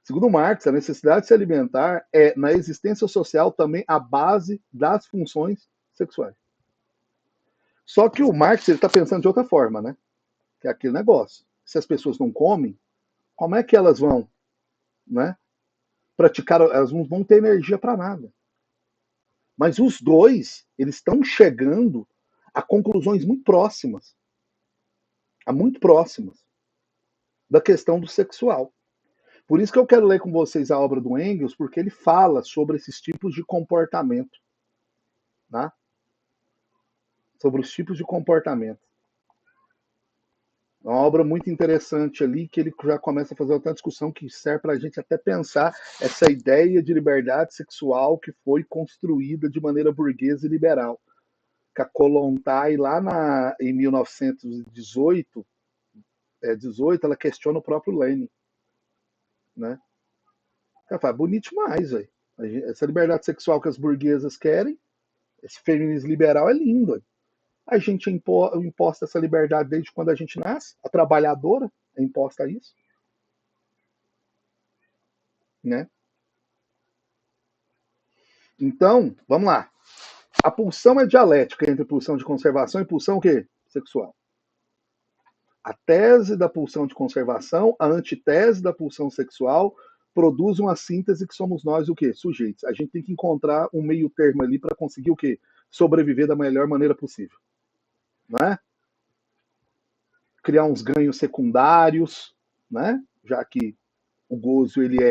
segundo Marx, a necessidade de se alimentar é, na existência social, também a base das funções sexuais. Só que o Marx está pensando de outra forma, né? Que é aquele negócio. Se as pessoas não comem, como é que elas vão, né? Praticar, elas não vão ter energia para nada. Mas os dois, eles estão chegando a conclusões muito próximas, da questão do sexual. Por isso que eu quero ler com vocês a obra do Engels, porque ele fala sobre esses tipos de comportamento, né? Sobre os tipos de comportamento. É uma obra muito interessante ali, que ele já começa a fazer outra discussão que serve para a gente até pensar essa ideia de liberdade sexual que foi construída de maneira burguesa e liberal. Que a Kollontai, em 1918, 18, ela questiona o próprio Lenin. Né? Ela fala, bonito demais, velho. Essa liberdade sexual que as burguesas querem, esse feminismo liberal é lindo. Véio. A gente é imposta essa liberdade desde quando a gente nasce, a trabalhadora é imposta a isso. Né? Então, vamos lá. A pulsão é dialética entre pulsão de conservação e pulsão o quê? Sexual. A tese da pulsão de conservação, a antitese da pulsão sexual, produz uma síntese que somos nós o quê? Sujeitos. A gente tem que encontrar um meio termo ali para conseguir o quê? Sobreviver da melhor maneira possível. Não é? Criar uns ganhos secundários, né? Já que o gozo ele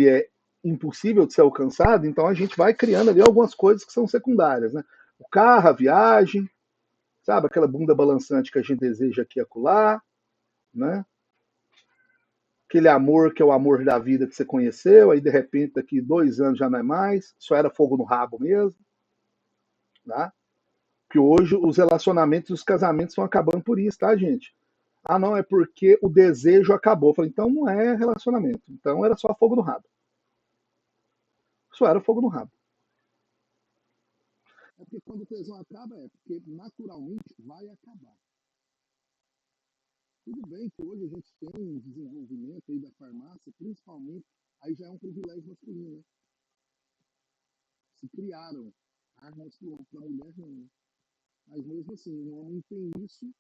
é impossível de ser alcançado, então a gente vai criando ali algumas coisas que são secundárias, né? O carro, a viagem, sabe? Aquela bunda balançante que a gente deseja aqui e acolá, né? Aquele amor que é o amor da vida que você conheceu, aí de repente daqui 2 anos já não é mais, só era fogo no rabo mesmo, tá? Que hoje os relacionamentos e os casamentos estão acabando por isso, tá, gente? Ah, não, é porque o desejo acabou. Eu falei, então não é relacionamento, então era só fogo no rabo. Só era fogo no rabo. É porque quando o tesão acaba, é porque naturalmente vai acabar. Tudo bem que hoje a gente tem um desenvolvimento aí da farmácia, principalmente, aí já é um privilégio masculino, né? Se criaram armas para a mulher, não. Mas mesmo assim, o homem tem isso,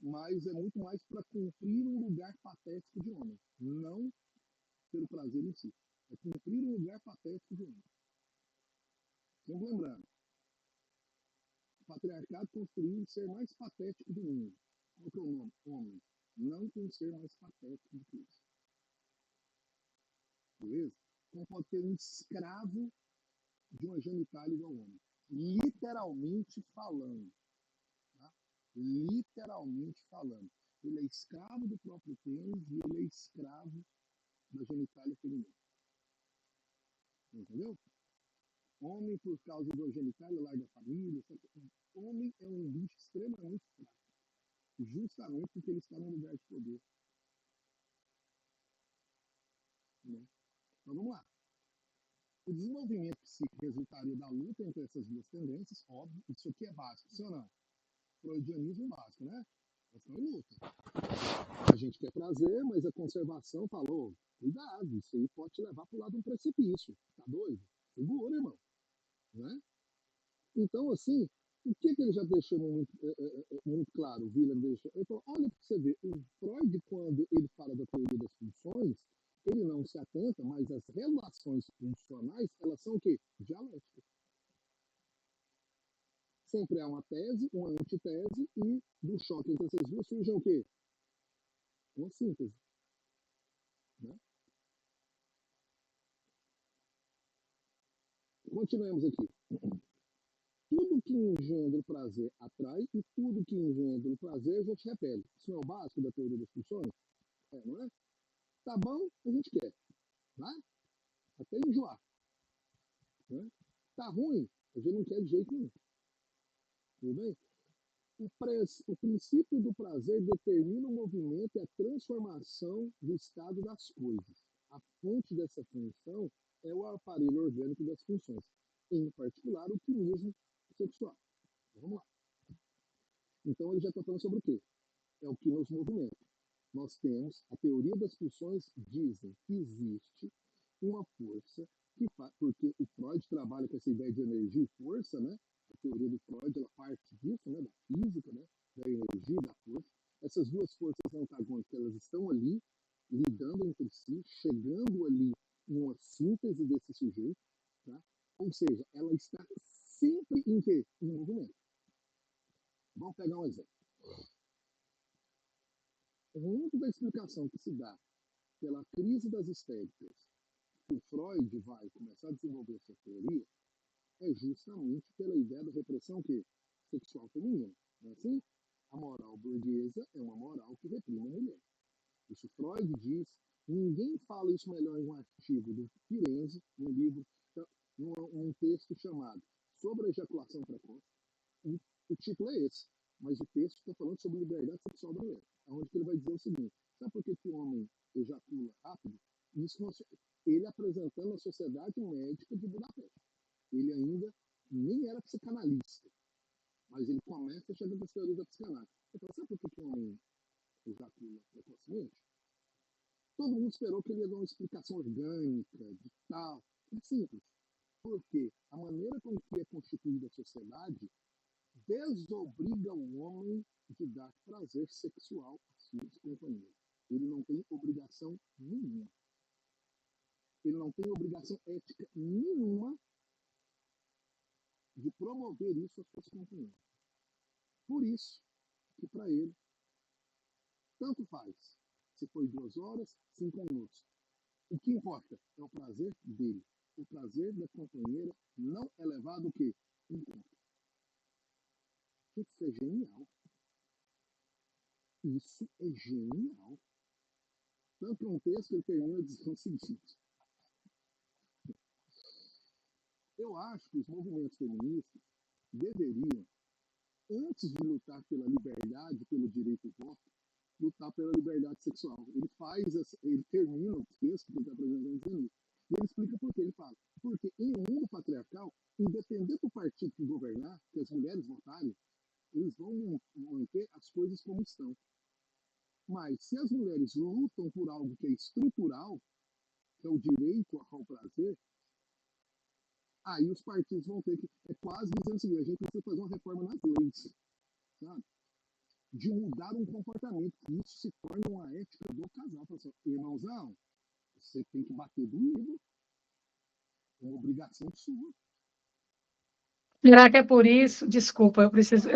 mas é muito mais para cumprir um lugar patético de homem, não pelo prazer em si. É cumprir um lugar patético de homem. Sempre lembrando, o patriarcado construiu o ser mais patético do mundo. Qual que é o nome? Homem. Não tem ser mais patético do que isso. Beleza? Então pode ter um escravo de uma genitália igual ao homem. Literalmente falando. Tá? Literalmente falando. Ele é escravo do próprio pênis e ele é escravo da genitália feminina. Entendeu? Homem, por causa da genitália, larga a família. Homem é um bicho extremamente fraco. Justamente porque ele está num lugar de poder. Né? Então vamos lá. O desenvolvimento psíquico resultaria da luta entre essas duas tendências, óbvio, isso aqui é básico, sim ou não? Freudianismo básico, né? Nós estamos em luta. A gente quer prazer, mas a conservação falou, cuidado, isso aí pode te levar para o lado de um precipício. Tá doido? Segura, irmão. Né? Então, assim, o que ele já deixou muito claro, o Wieland deixou? Ele falou, olha para você ver, o Freud, quando ele fala da teoria das funções, ele não se atenta, mas as relações funcionais, elas são o quê? Dialéticas. Sempre há uma tese, uma antitese, e do choque entre essas duas surge o quê? Uma síntese. Né? Continuemos aqui. Tudo que engendra o prazer atrai e tudo que engendra o prazer já te repele. Isso não é o básico da teoria das funções? É, não é? Tá bom, a gente quer. Né? Até enjoar. Né? Tá ruim, a gente não quer de jeito nenhum. Tudo bem? O princípio do prazer determina o movimento e a transformação do estado das coisas. A fonte dessa função é o aparelho orgânico das funções, em particular o quimismo sexual. Vamos lá. Então ele já está falando sobre o quê? É o que nos movimenta. Nós temos a teoria das pulsões, dizem que existe uma força que faz, porque o Freud trabalha com essa ideia de energia e força, né? A teoria do Freud, ela parte disso, né? Da física, né? Da energia, da força. Essas duas forças antagônicas, elas estão ali, lidando entre si, chegando ali em uma síntese desse sujeito, tá? Ou seja, ela está sempre em quê? Em movimento. Vamos pegar um exemplo. Muito da explicação que se dá pela crise das histéricas, que o Freud vai começar a desenvolver essa teoria, é justamente pela ideia da repressão que sexual feminina. Não é assim? A moral burguesa é uma moral que reprime a mulher. Isso Freud diz, ninguém fala isso melhor em um artigo do Firenze, num livro, num texto chamado Sobre a Ejaculação Precoce. O título é esse, mas o texto está falando sobre liberdade sexual da mulher, onde ele vai dizer o seguinte, sabe por que o homem ejacula rápido? Isso ele apresentando a Sociedade Médica de Budapeste. Ele ainda nem era psicanalista, mas ele começa a chegar das teorias da psicanálise. Então, sabe por que o homem ejacula precocemente? Todo mundo esperou que ele ia dar uma explicação orgânica, de tal. É simples. Porque a maneira com que é constituída a sociedade desobriga o homem de dar prazer sexual às suas companheiras. Ele não tem obrigação nenhuma. Ele não tem obrigação ética nenhuma de promover isso às suas companheiras. Por isso que para ele, tanto faz se foi 2 horas, 5 minutos. O que importa é o prazer dele. O prazer da companheira não é levado o quê? Em conta. Isso é genial. Isso é genial. Tanto que um texto ele termina dizendo o seguinte: eu acho que os movimentos feministas deveriam, antes de lutar pela liberdade, pelo direito ao voto, lutar pela liberdade sexual. Ele termina o texto que ele está apresentando dizendo isso. E ele explica por que ele fala. Porque em um mundo patriarcal, independente do partido que governar, que as mulheres votarem, eles vão manter as coisas como estão. Mas se as mulheres lutam por algo que é estrutural, que é o direito ao prazer, Aí os partidos vão ter que. É quase dizendo o seguinte: a gente precisa fazer uma reforma nas leis, sabe? De mudar um comportamento, que isso se torne uma ética do casal. Assim, irmãozão, você tem que bater doído, é uma obrigação sua. Será que é por isso? Desculpa, eu pensei,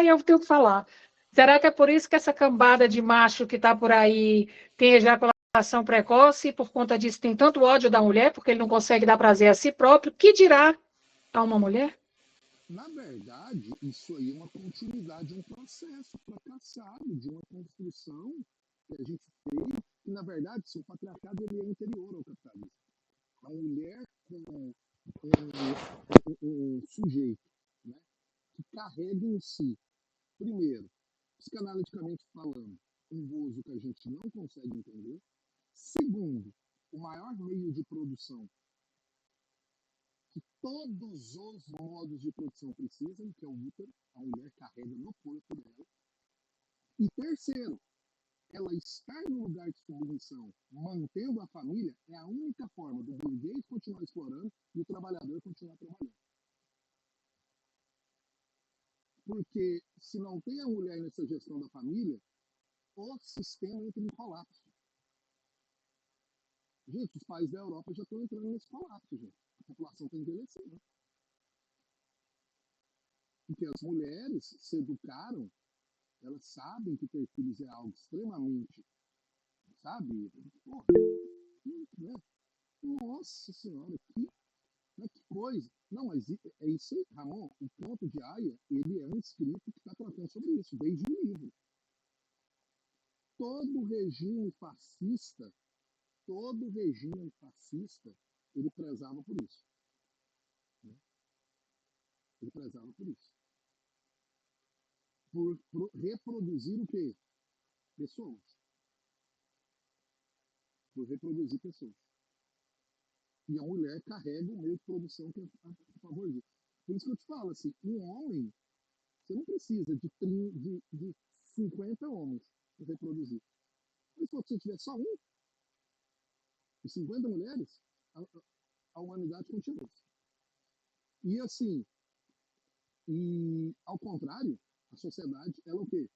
eu tenho que falar. Será que é por isso que essa cambada de macho que está por aí tem ejaculação precoce e por conta disso tem tanto ódio da mulher, porque ele não consegue dar prazer a si próprio? Que dirá a uma mulher? Na verdade, isso aí é uma continuidade de um processo fracassado, de uma construção que a gente fez, que na verdade, o patriarcado ele é interior ao capitalismo. A mulher com um sujeito, né, que carrega em si, primeiro, psicanaliticamente falando, um gozo que a gente não consegue entender. Segundo, o maior meio de produção que todos os modos de produção precisam, que é o útero, a mulher carrega no corpo dela. E terceiro, ela estar no lugar de submissão, mantendo a família, é a única forma do burguês continuar explorando e o trabalhador continuar trabalhando. Porque se não tem a mulher nessa gestão da família, o sistema entra em colapso. Gente, os países da Europa já estão entrando nesse colapso, gente. A população está envelhecendo. Porque as mulheres se educaram, elas sabem que ter filhos é algo extremamente, sabe? Porra, né? Nossa Senhora, que coisa. Não, mas é isso aí, Ramon. O Conto de Aia, ele é um escrito que está tratando sobre isso, desde o livro. Todo regime fascista, ele prezava por isso. Né? Ele prezava por isso. Por reproduzir o quê? Pessoas. Por reproduzir pessoas. E a mulher carrega o meio de produção que é a favor disso. Por isso que eu te falo, assim, um homem, você não precisa de 50 homens para reproduzir. Mas se você tiver só um, e 50 mulheres, a humanidade continua. E assim, e ao contrário, a sociedade, ela o quê?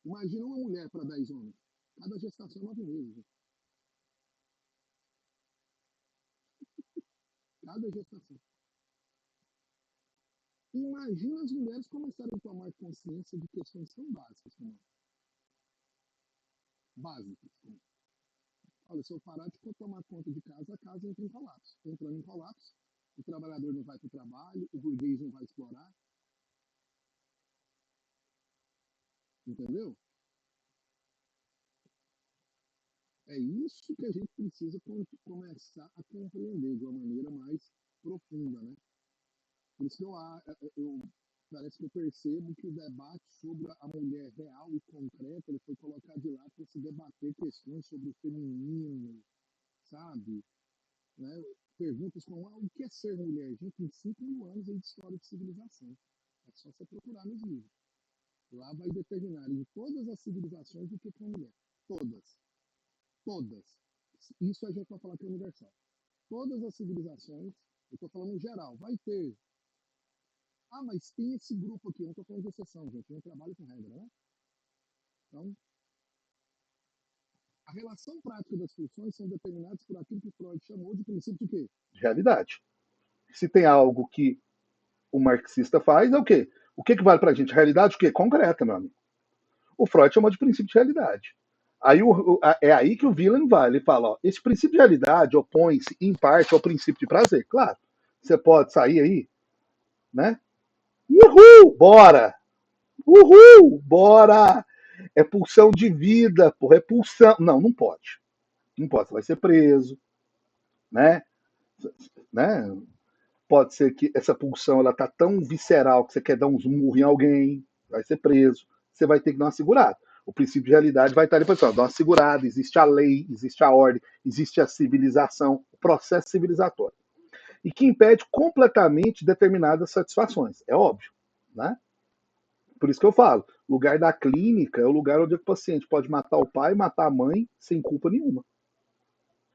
Imagina uma mulher para 10 homens. Cada gestação é 9 meses. Cada gestação. Imagina as mulheres começarem a tomar consciência de questões tão básicas como básicas. Olha, se eu parar de tomar conta de casa, a casa entra em colapso. Entrando em colapso, o trabalhador não vai para o trabalho, o burguês não vai explorar. Entendeu? É isso que a gente precisa começar a compreender de uma maneira mais profunda, né? Por isso que parece que eu percebo que o debate sobre a mulher real e concreta ele foi colocado de lado para se debater questões sobre o feminino, sabe? Né? Perguntas como o que é ser mulher? Gente, tem 5.000 anos de história de civilização. É só você procurar nos livros. Lá vai determinar em todas as civilizações o que é mulher. Todas. Todas. Isso a gente vai falar que é universal. Todas as civilizações, eu estou falando em geral, vai ter. Ah, mas tem esse grupo aqui, eu não estou falando de exceção, gente, eu não trabalho com regra, né? Então, a relação prática das funções são determinadas por aquilo que Freud chamou de princípio de quê? De realidade. Se tem algo que o marxista faz, é o quê? O que vale pra gente? Realidade o quê? Concreta, meu amigo. O Freud chamou de princípio de realidade. Aí é aí que o Wieland vai, ele fala, ó, esse princípio de realidade opõe-se, em parte, ao princípio de prazer. Claro, você pode sair aí, né? Uhul, bora! Uhul, bora! É pulsão de vida, porra, é pulsão. Não, não pode. Não pode, você vai ser preso, né? Pode ser que essa pulsão ela tá tão visceral que você quer dar uns murros em alguém, vai ser preso, você vai ter que dar uma segurada. O princípio de realidade vai estar ali para dar uma segurada, existe a lei, existe a ordem, existe a civilização, o processo civilizatório. E que impede completamente determinadas satisfações, é óbvio, né? Por isso que eu falo, o lugar da clínica é o lugar onde o paciente pode matar o pai, matar a mãe, sem culpa nenhuma.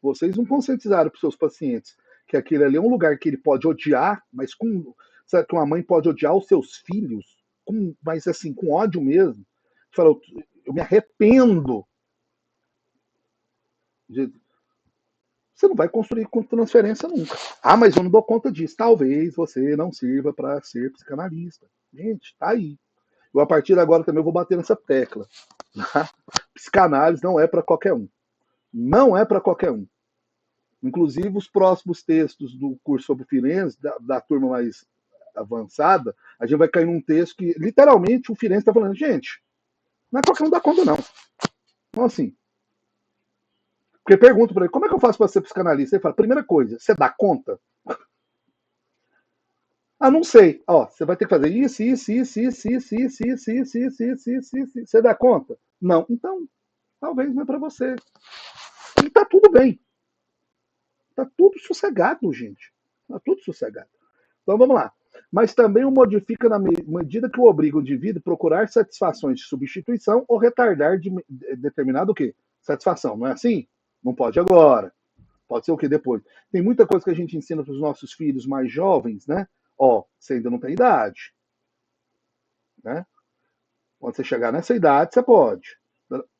Vocês não conscientizaram para os seus pacientes que aquele ali é um lugar que ele pode odiar, mas com. Sabe que uma mãe pode odiar os seus filhos, mas assim, com ódio mesmo. Fala, eu me arrependo. Você não vai construir com transferência nunca. Ah, mas eu não dou conta disso. Talvez você não sirva para ser psicanalista. Gente, tá aí. Eu, a partir de agora, também vou bater nessa tecla. Psicanálise não é para qualquer um. Não é para qualquer um. Inclusive, os próximos textos do curso sobre Firenze, da turma mais avançada, a gente vai cair num texto que, literalmente, o Firenze está falando, gente, não é qualquer um dá conta, não. Então, assim, porque pergunto para ele, como é que eu faço para ser psicanalista? Ele fala, primeira coisa, você dá conta? Ah, não sei. Ó, você vai ter que fazer isso, isso, isso, isso, isso, isso, isso, isso, isso, isso, isso, isso. Você dá conta? Não. Então, talvez não é para você. E tá tudo bem. Tá tudo sossegado, gente. Tá tudo sossegado. Então vamos lá. Mas também o modifica na medida que o obriga o indivíduo a procurar satisfações de substituição ou retardar de determinado o quê? Satisfação. Não é assim? Não pode agora. Pode ser o que depois. Tem muita coisa que a gente ensina para os nossos filhos mais jovens, né? Ó, você ainda não tem idade. Né? Quando você chegar nessa idade, você pode.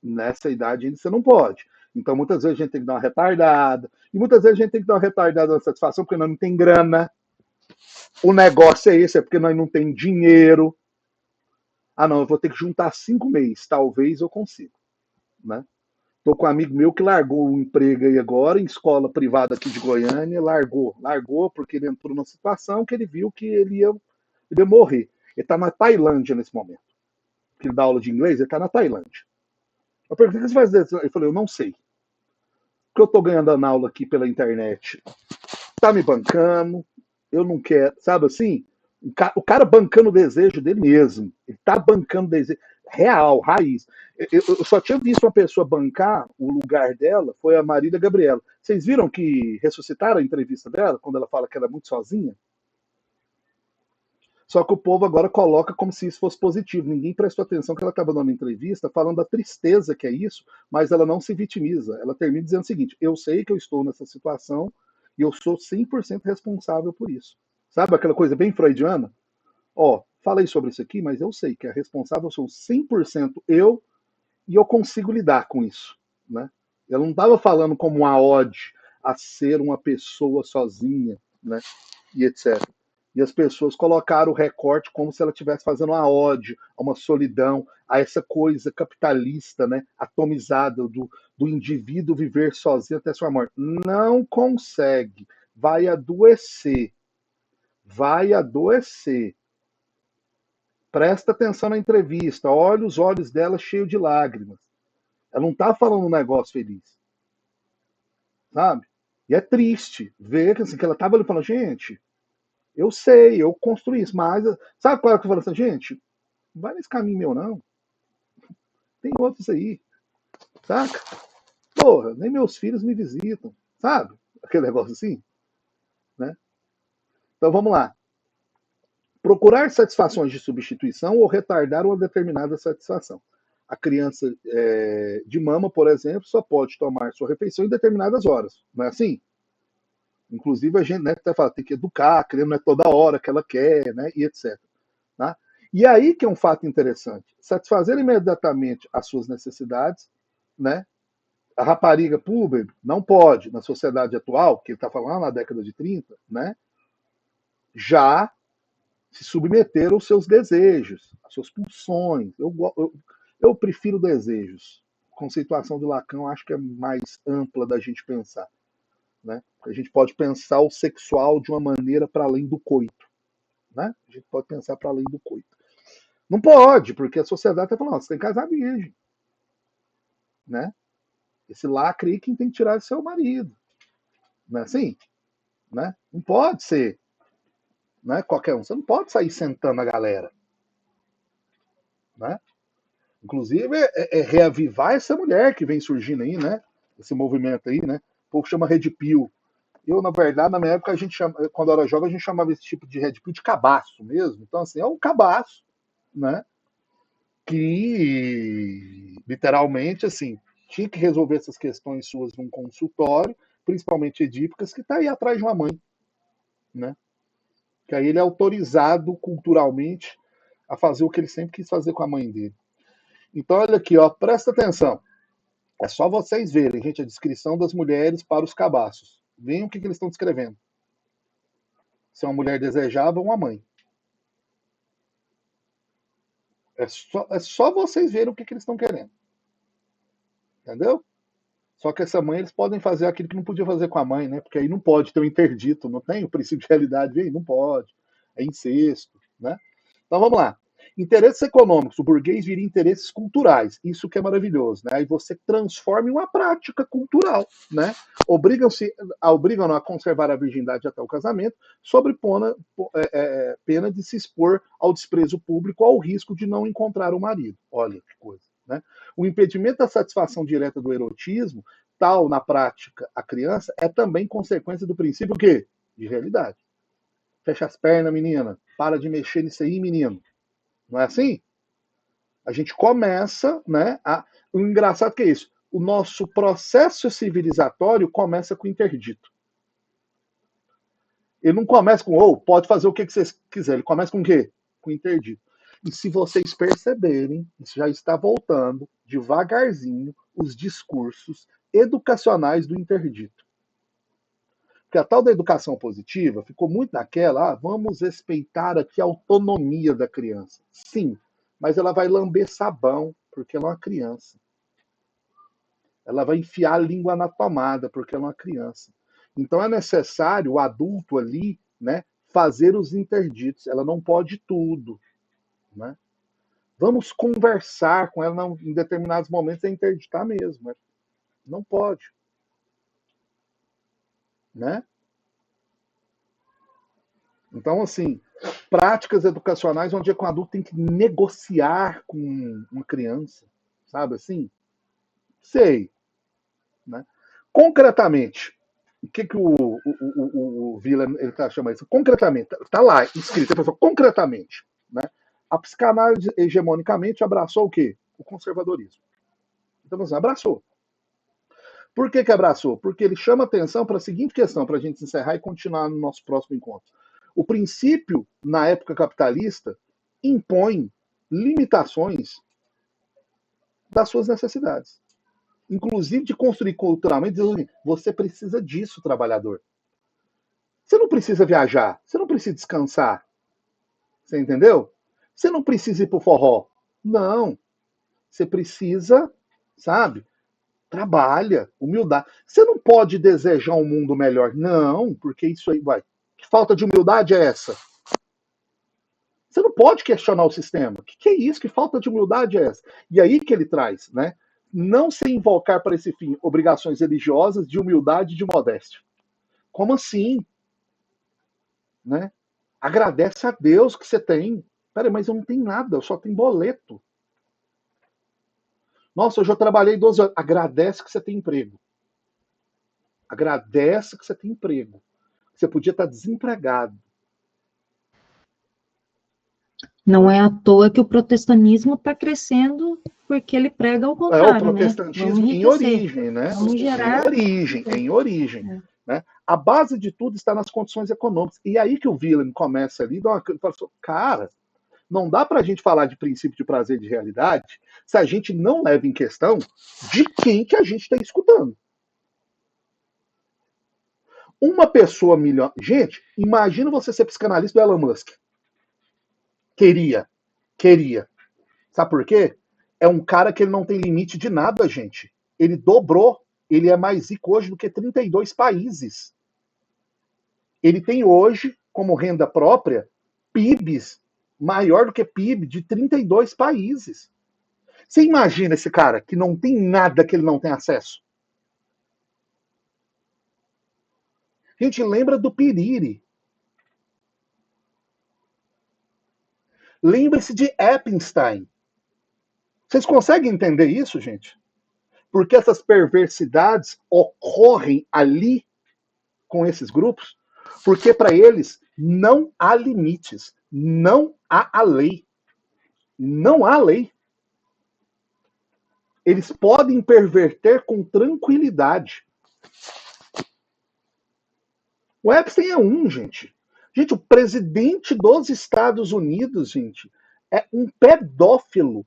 Nessa idade ainda você não pode. Então, muitas vezes a gente tem que dar uma retardada. E muitas vezes a gente tem que dar uma retardada na satisfação porque nós não tem grana. O negócio é esse, é porque nós não tem dinheiro. Ah, não, eu vou ter que juntar 5 meses. Talvez eu consiga. Né? Tô com um amigo meu que largou o emprego aí agora, em escola privada aqui de Goiânia, largou porque ele entrou numa situação que ele viu que ele ia morrer. Ele está na Tailândia nesse momento. Ele dá aula de inglês, ele está na Tailândia. Eu perguntei, o que você faz? Ele falou, eu não sei. Porque eu estou ganhando na aula aqui pela internet. Tá me bancando, eu não quero, sabe assim? O cara bancando o desejo dele mesmo. Ele tá bancando o desejo real, raiz. Eu só tinha visto uma pessoa bancar o lugar dela, foi a Marília Gabriela. Vocês viram que ressuscitaram a entrevista dela, quando ela fala que ela é muito sozinha? Só que o povo agora coloca como se isso fosse positivo. Ninguém prestou atenção que ela estava dando entrevista falando da tristeza que é isso, mas ela não se vitimiza. Ela termina dizendo o seguinte, eu sei que eu estou nessa situação e eu sou 100% responsável por isso. Sabe aquela coisa bem freudiana? Ó, falei sobre isso aqui, mas eu sei que a responsável sou 100% eu e eu consigo lidar com isso. Né? Ela não estava falando como uma ode a ser uma pessoa sozinha, né? E etc. E as pessoas colocaram o recorte como se ela estivesse fazendo uma ode, a uma solidão, a essa coisa capitalista, né, atomizada do indivíduo viver sozinho até sua morte. Não consegue. Vai adoecer. Vai adoecer. Presta atenção na entrevista. Olha os olhos dela cheios de lágrimas. Ela não está falando um negócio feliz. Sabe? E é triste ver assim, que ela estava ali falando, gente, eu sei, eu construí isso, mas sabe qual é que eu falo assim, gente? Não vai nesse caminho meu, não. Tem outros aí, saca? Porra, nem meus filhos me visitam, sabe? Aquele negócio assim, né? Então vamos lá. Procurar satisfações de substituição ou retardar uma determinada satisfação. A criança de mama, por exemplo, só pode tomar sua refeição em determinadas horas, não é assim? Inclusive, a gente, né, tem que educar, a criança não é toda hora que ela quer, né, e etc. Tá? E aí que é um fato interessante. Satisfazer imediatamente as suas necessidades, né? A rapariga púber não pode, na sociedade atual, que ele está falando na década de 30, né? Já se submeter aos seus desejos, às suas pulsões. Eu prefiro desejos. A conceituação de Lacan acho que é mais ampla da gente pensar. Né? A gente pode pensar o sexual de uma maneira para além do coito. Né? A gente pode pensar para além do coito. Não pode, porque a sociedade está falando, você tem que casar virgem. Né? Esse lacre aí quem tem que tirar é seu marido. Não é assim? Né? Não pode ser, né? Qualquer um. Você não pode sair sentando a galera. Né? Inclusive, é reavivar essa mulher que vem surgindo aí, né? Esse movimento aí, né? O povo chama Red Pill. Eu, na verdade, na minha época, quando eu era jovem, a gente chamava esse tipo de Red Pill de cabaço mesmo. Então, assim, é um cabaço, né? Que, literalmente, assim, tinha que resolver essas questões suas num consultório, principalmente edípicas, que está aí atrás de uma mãe, né? Que aí ele é autorizado culturalmente a fazer o que ele sempre quis fazer com a mãe dele. Então, olha aqui, ó, presta atenção. É só vocês verem, gente, a descrição das mulheres para os cabaços. Vejam o que eles estão descrevendo. Se é uma mulher desejável ou uma mãe. É só vocês verem o que eles estão querendo. Entendeu? Só que essa mãe, eles podem fazer aquilo que não podia fazer com a mãe, né? Porque aí não pode ter um interdito, não tem o princípio de realidade, aí não pode. É incesto, né? Então vamos lá. Interesses econômicos, o burguês vira interesses culturais. Isso que é maravilhoso, né? Aí você transforma em uma prática cultural, né? Obrigam a conservar a virgindade até o casamento, sob pena de se expor ao desprezo público ou ao risco de não encontrar o marido. Olha que coisa, né? O impedimento da satisfação direta do erotismo, tal na prática a criança, é também consequência do princípio o quê? De realidade. Fecha as pernas, menina. Para de mexer nisso aí, menino. Não é assim? A gente começa, né? O engraçado que é isso. O nosso processo civilizatório começa com interdito. Ele não começa com, pode fazer o que você quiser. Ele começa com o quê? Com interdito. E se vocês perceberem, isso já está voltando devagarzinho os discursos educacionais do interdito. Porque a tal da educação positiva ficou muito naquela, vamos respeitar aqui a autonomia da criança. Sim, mas ela vai lamber sabão, porque ela é uma criança. Ela vai enfiar a língua na tomada, porque ela é uma criança. Então é necessário o adulto ali, né, fazer os interditos. Ela não pode tudo, né? Vamos conversar com ela em determinados momentos, é interditar mesmo. Não pode. Né? Então, assim, práticas educacionais onde o adulto tem que negociar com uma criança, sabe assim? Sei. Né? Concretamente, o que o Wieland ele tá chamando isso? Concretamente, está lá escrito, a pessoa, concretamente, né? A psicanálise hegemonicamente abraçou o quê? O conservadorismo. Então, assim, abraçou. Por que abraçou? Porque ele chama atenção para a seguinte questão, para a gente encerrar e continuar no nosso próximo encontro. O princípio, na época capitalista, impõe limitações das suas necessidades. Inclusive de construir culturalmente, dizendo assim, você precisa disso, trabalhador. Você não precisa viajar, você não precisa descansar. Você entendeu? Você não precisa ir pro forró. Não. Você precisa, sabe? Trabalha, humildade. Você não pode desejar um mundo melhor. Não, porque isso aí vai. Que falta de humildade é essa? Você não pode questionar o sistema. O que é isso? Que falta de humildade é essa? E aí que ele traz, né? Não se invocar para esse fim obrigações religiosas de humildade e de modéstia. Como assim? Né? Agradece a Deus que você tem. Peraí, mas eu não tenho nada, eu só tenho boleto. Nossa, hoje eu trabalhei 12 horas. Agradece que você tem emprego. Agradece que você tem emprego. Você podia estar desempregado. Não é à toa que o protestantismo está crescendo porque ele prega ao contrário, o protestantismo né? em origem, né? Vamos gerar... Em origem. Né? A base de tudo está nas condições econômicas. E aí que o Wieland começa ali, fala assim, cara, não dá para a gente falar de princípio de prazer e de realidade se a gente não leva em questão de quem que a gente está escutando. Uma pessoa milionária... Gente, imagina você ser psicanalista do Elon Musk. Queria. Sabe por quê? É um cara que ele não tem limite de nada, gente. Ele dobrou. Ele é mais rico hoje do que 32 países. Ele tem hoje, como renda própria, PIBs maior do que PIB de 32 países. Você imagina esse cara que não tem nada que ele não tem acesso? A gente lembra do Piriri. Lembre-se de Epstein. Vocês conseguem entender isso, gente? Porque essas perversidades ocorrem ali com esses grupos? Porque para eles não há limites, não há a lei. Não há lei. Eles podem perverter com tranquilidade. O Epstein é um, gente. Gente, o presidente dos Estados Unidos, gente, é um pedófilo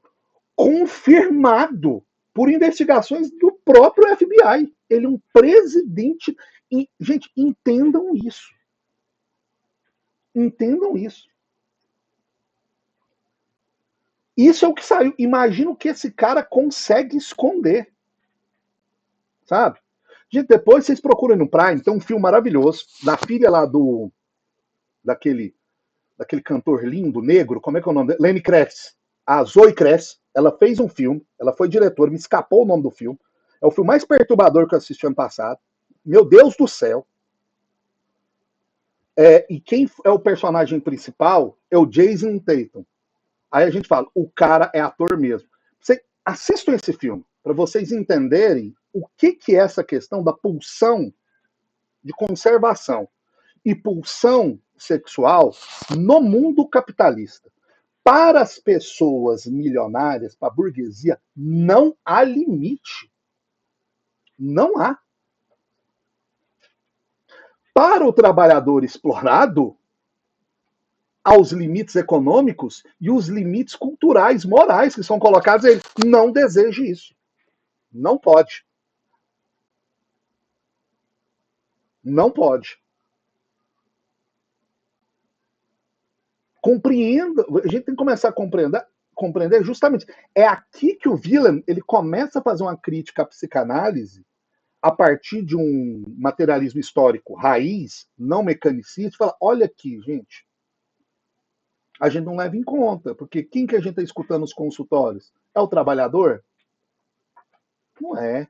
confirmado por investigações do próprio FBI. Ele é um presidente. E, gente, entendam isso. Entendam isso. Isso é o que saiu. Imagina o que esse cara consegue esconder. Sabe? Gente, depois vocês procuram no Prime, tem um filme maravilhoso da filha lá daquele cantor lindo, negro, como é que é o nome dele? Lenny Kravitz. A Zoe Kravitz, ela fez um filme, ela foi diretora, me escapou o nome do filme. É o filme mais perturbador que eu assisti ano passado. Meu Deus do céu. E quem é o personagem principal é o Jason Tatum. Aí a gente fala, o cara é ator mesmo. Assistam esse filme, para vocês entenderem o que é essa questão da pulsão de conservação e pulsão sexual no mundo capitalista. Para as pessoas milionárias, para a burguesia, não há limite. Não há. Para o trabalhador explorado, há os limites econômicos e os limites culturais, morais que são colocados a ele. Não deseje isso. Não pode. Não pode. Compreenda, a gente tem que começar a compreender justamente. É aqui que o Wieland ele começa a fazer uma crítica à psicanálise a partir de um materialismo histórico raiz, não mecanicista, fala, olha aqui, gente, a gente não leva em conta, porque quem que a gente está escutando nos consultórios? É o trabalhador? Não é.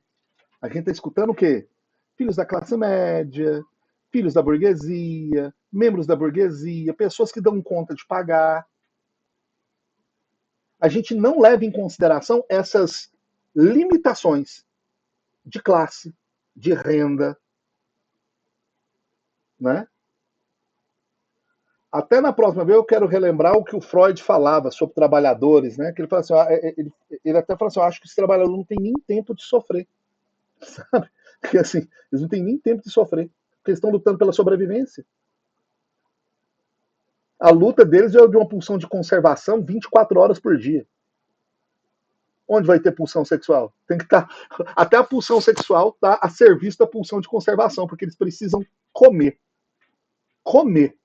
A gente está escutando o quê? Filhos da classe média, filhos da burguesia, membros da burguesia, pessoas que dão conta de pagar. A gente não leva em consideração essas limitações de classe, de renda, né? Até na próxima vez eu quero relembrar o que o Freud falava sobre trabalhadores, né? Que ele fala assim, ele até fala assim, eu acho que os trabalhadores não têm nem tempo de sofrer, sabe? Porque assim, eles não têm nem tempo de sofrer, porque eles estão lutando pela sobrevivência. A luta deles é de uma pulsão de conservação 24 horas por dia. Onde vai ter pulsão sexual? Tem que estar. Até a pulsão sexual está a serviço da pulsão de conservação, porque eles precisam comer. Comer.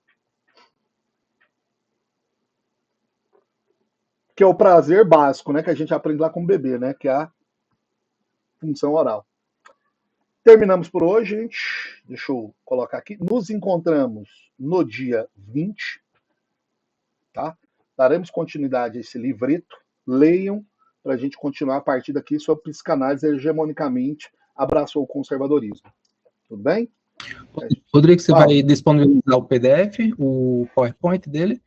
Que é o prazer básico, né? Que a gente aprende lá com o bebê, né? Que é a função oral. Terminamos por hoje, gente. Deixa eu colocar aqui. Nos encontramos no dia 20. Tá? Daremos continuidade a esse livreto. Leiam para a gente continuar a partir daqui sobre psicanálise hegemonicamente abraçou o conservadorismo. Tudo bem? Rodrigo, você vai disponibilizar o PDF, o PowerPoint dele?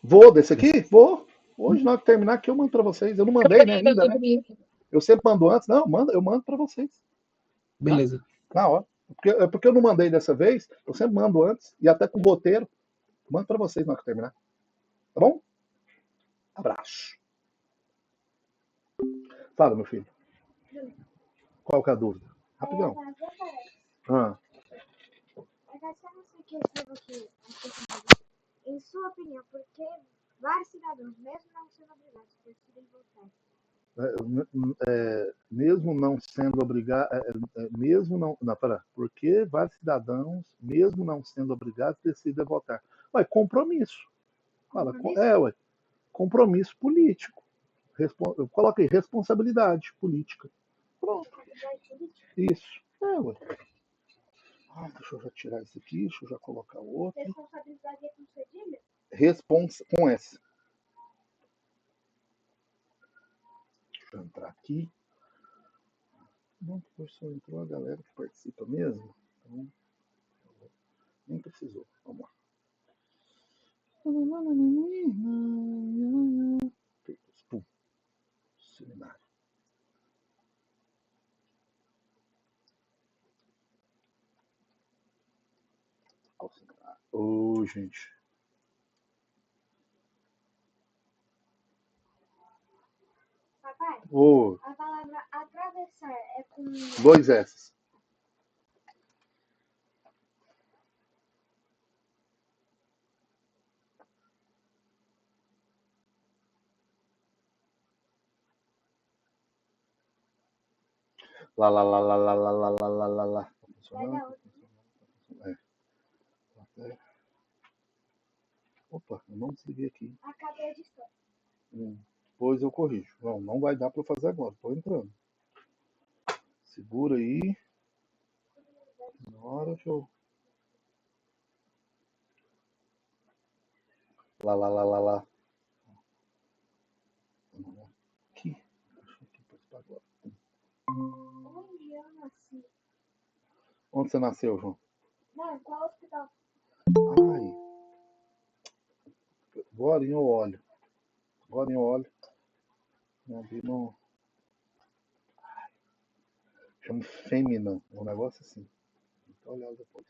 Vou, desse aqui? Vou. Hoje, na hora que terminar aqui, eu mando para vocês. Eu não mandei, né, ainda, né? Eu sempre mando antes. Não, eu mando para vocês. Beleza. Tá? Na hora. Porque eu não mandei dessa vez, eu sempre mando antes, e até com o roteiro. Mando para vocês na hora que terminar. Tá bom? Abraço. Fala, meu filho. Qual que é a dúvida? Rapidão. Em sua opinião, por que vários cidadãos, mesmo não sendo obrigados, decidem votar? Mesmo não sendo obrigado, mesmo não, por que vários cidadãos, mesmo não sendo obrigados, decidem votar? Ué, compromisso. Fala, ué, compromisso político. Coloca aí, responsabilidade política. Pronto. Isso. Ué. Deixa eu já tirar isso aqui, deixa eu já colocar o outro. Responsabilidade é com cedilha? Com S. Deixa eu entrar aqui. Bom, depois só entrou a galera que participa mesmo. Então, nem precisou. Vamos lá. Pum. Seminário. Ô, gente. Papai, Ô, a palavra atravessar é com 2 S. Lá, lá, lá, lá, lá, lá, lá, lá, lá, lá, lá. Tá Vai funcionando? dar Tá outra. funcionando. É. Opa, eu não desliguei aqui. Acabei de estar. Depois eu corrijo. Não, não vai dar para fazer agora. Tô entrando. Segura aí. Na hora que eu. Lá, lá, lá, lá, lá. Aqui. Deixa eu aqui participar agora. Onde eu nasci? Onde você nasceu, João? Não, qual hospital? Ai. Agora eu olho. Agora eu olho. Ali no. Chama Fêmina. É um negócio assim. Vou olhar depois.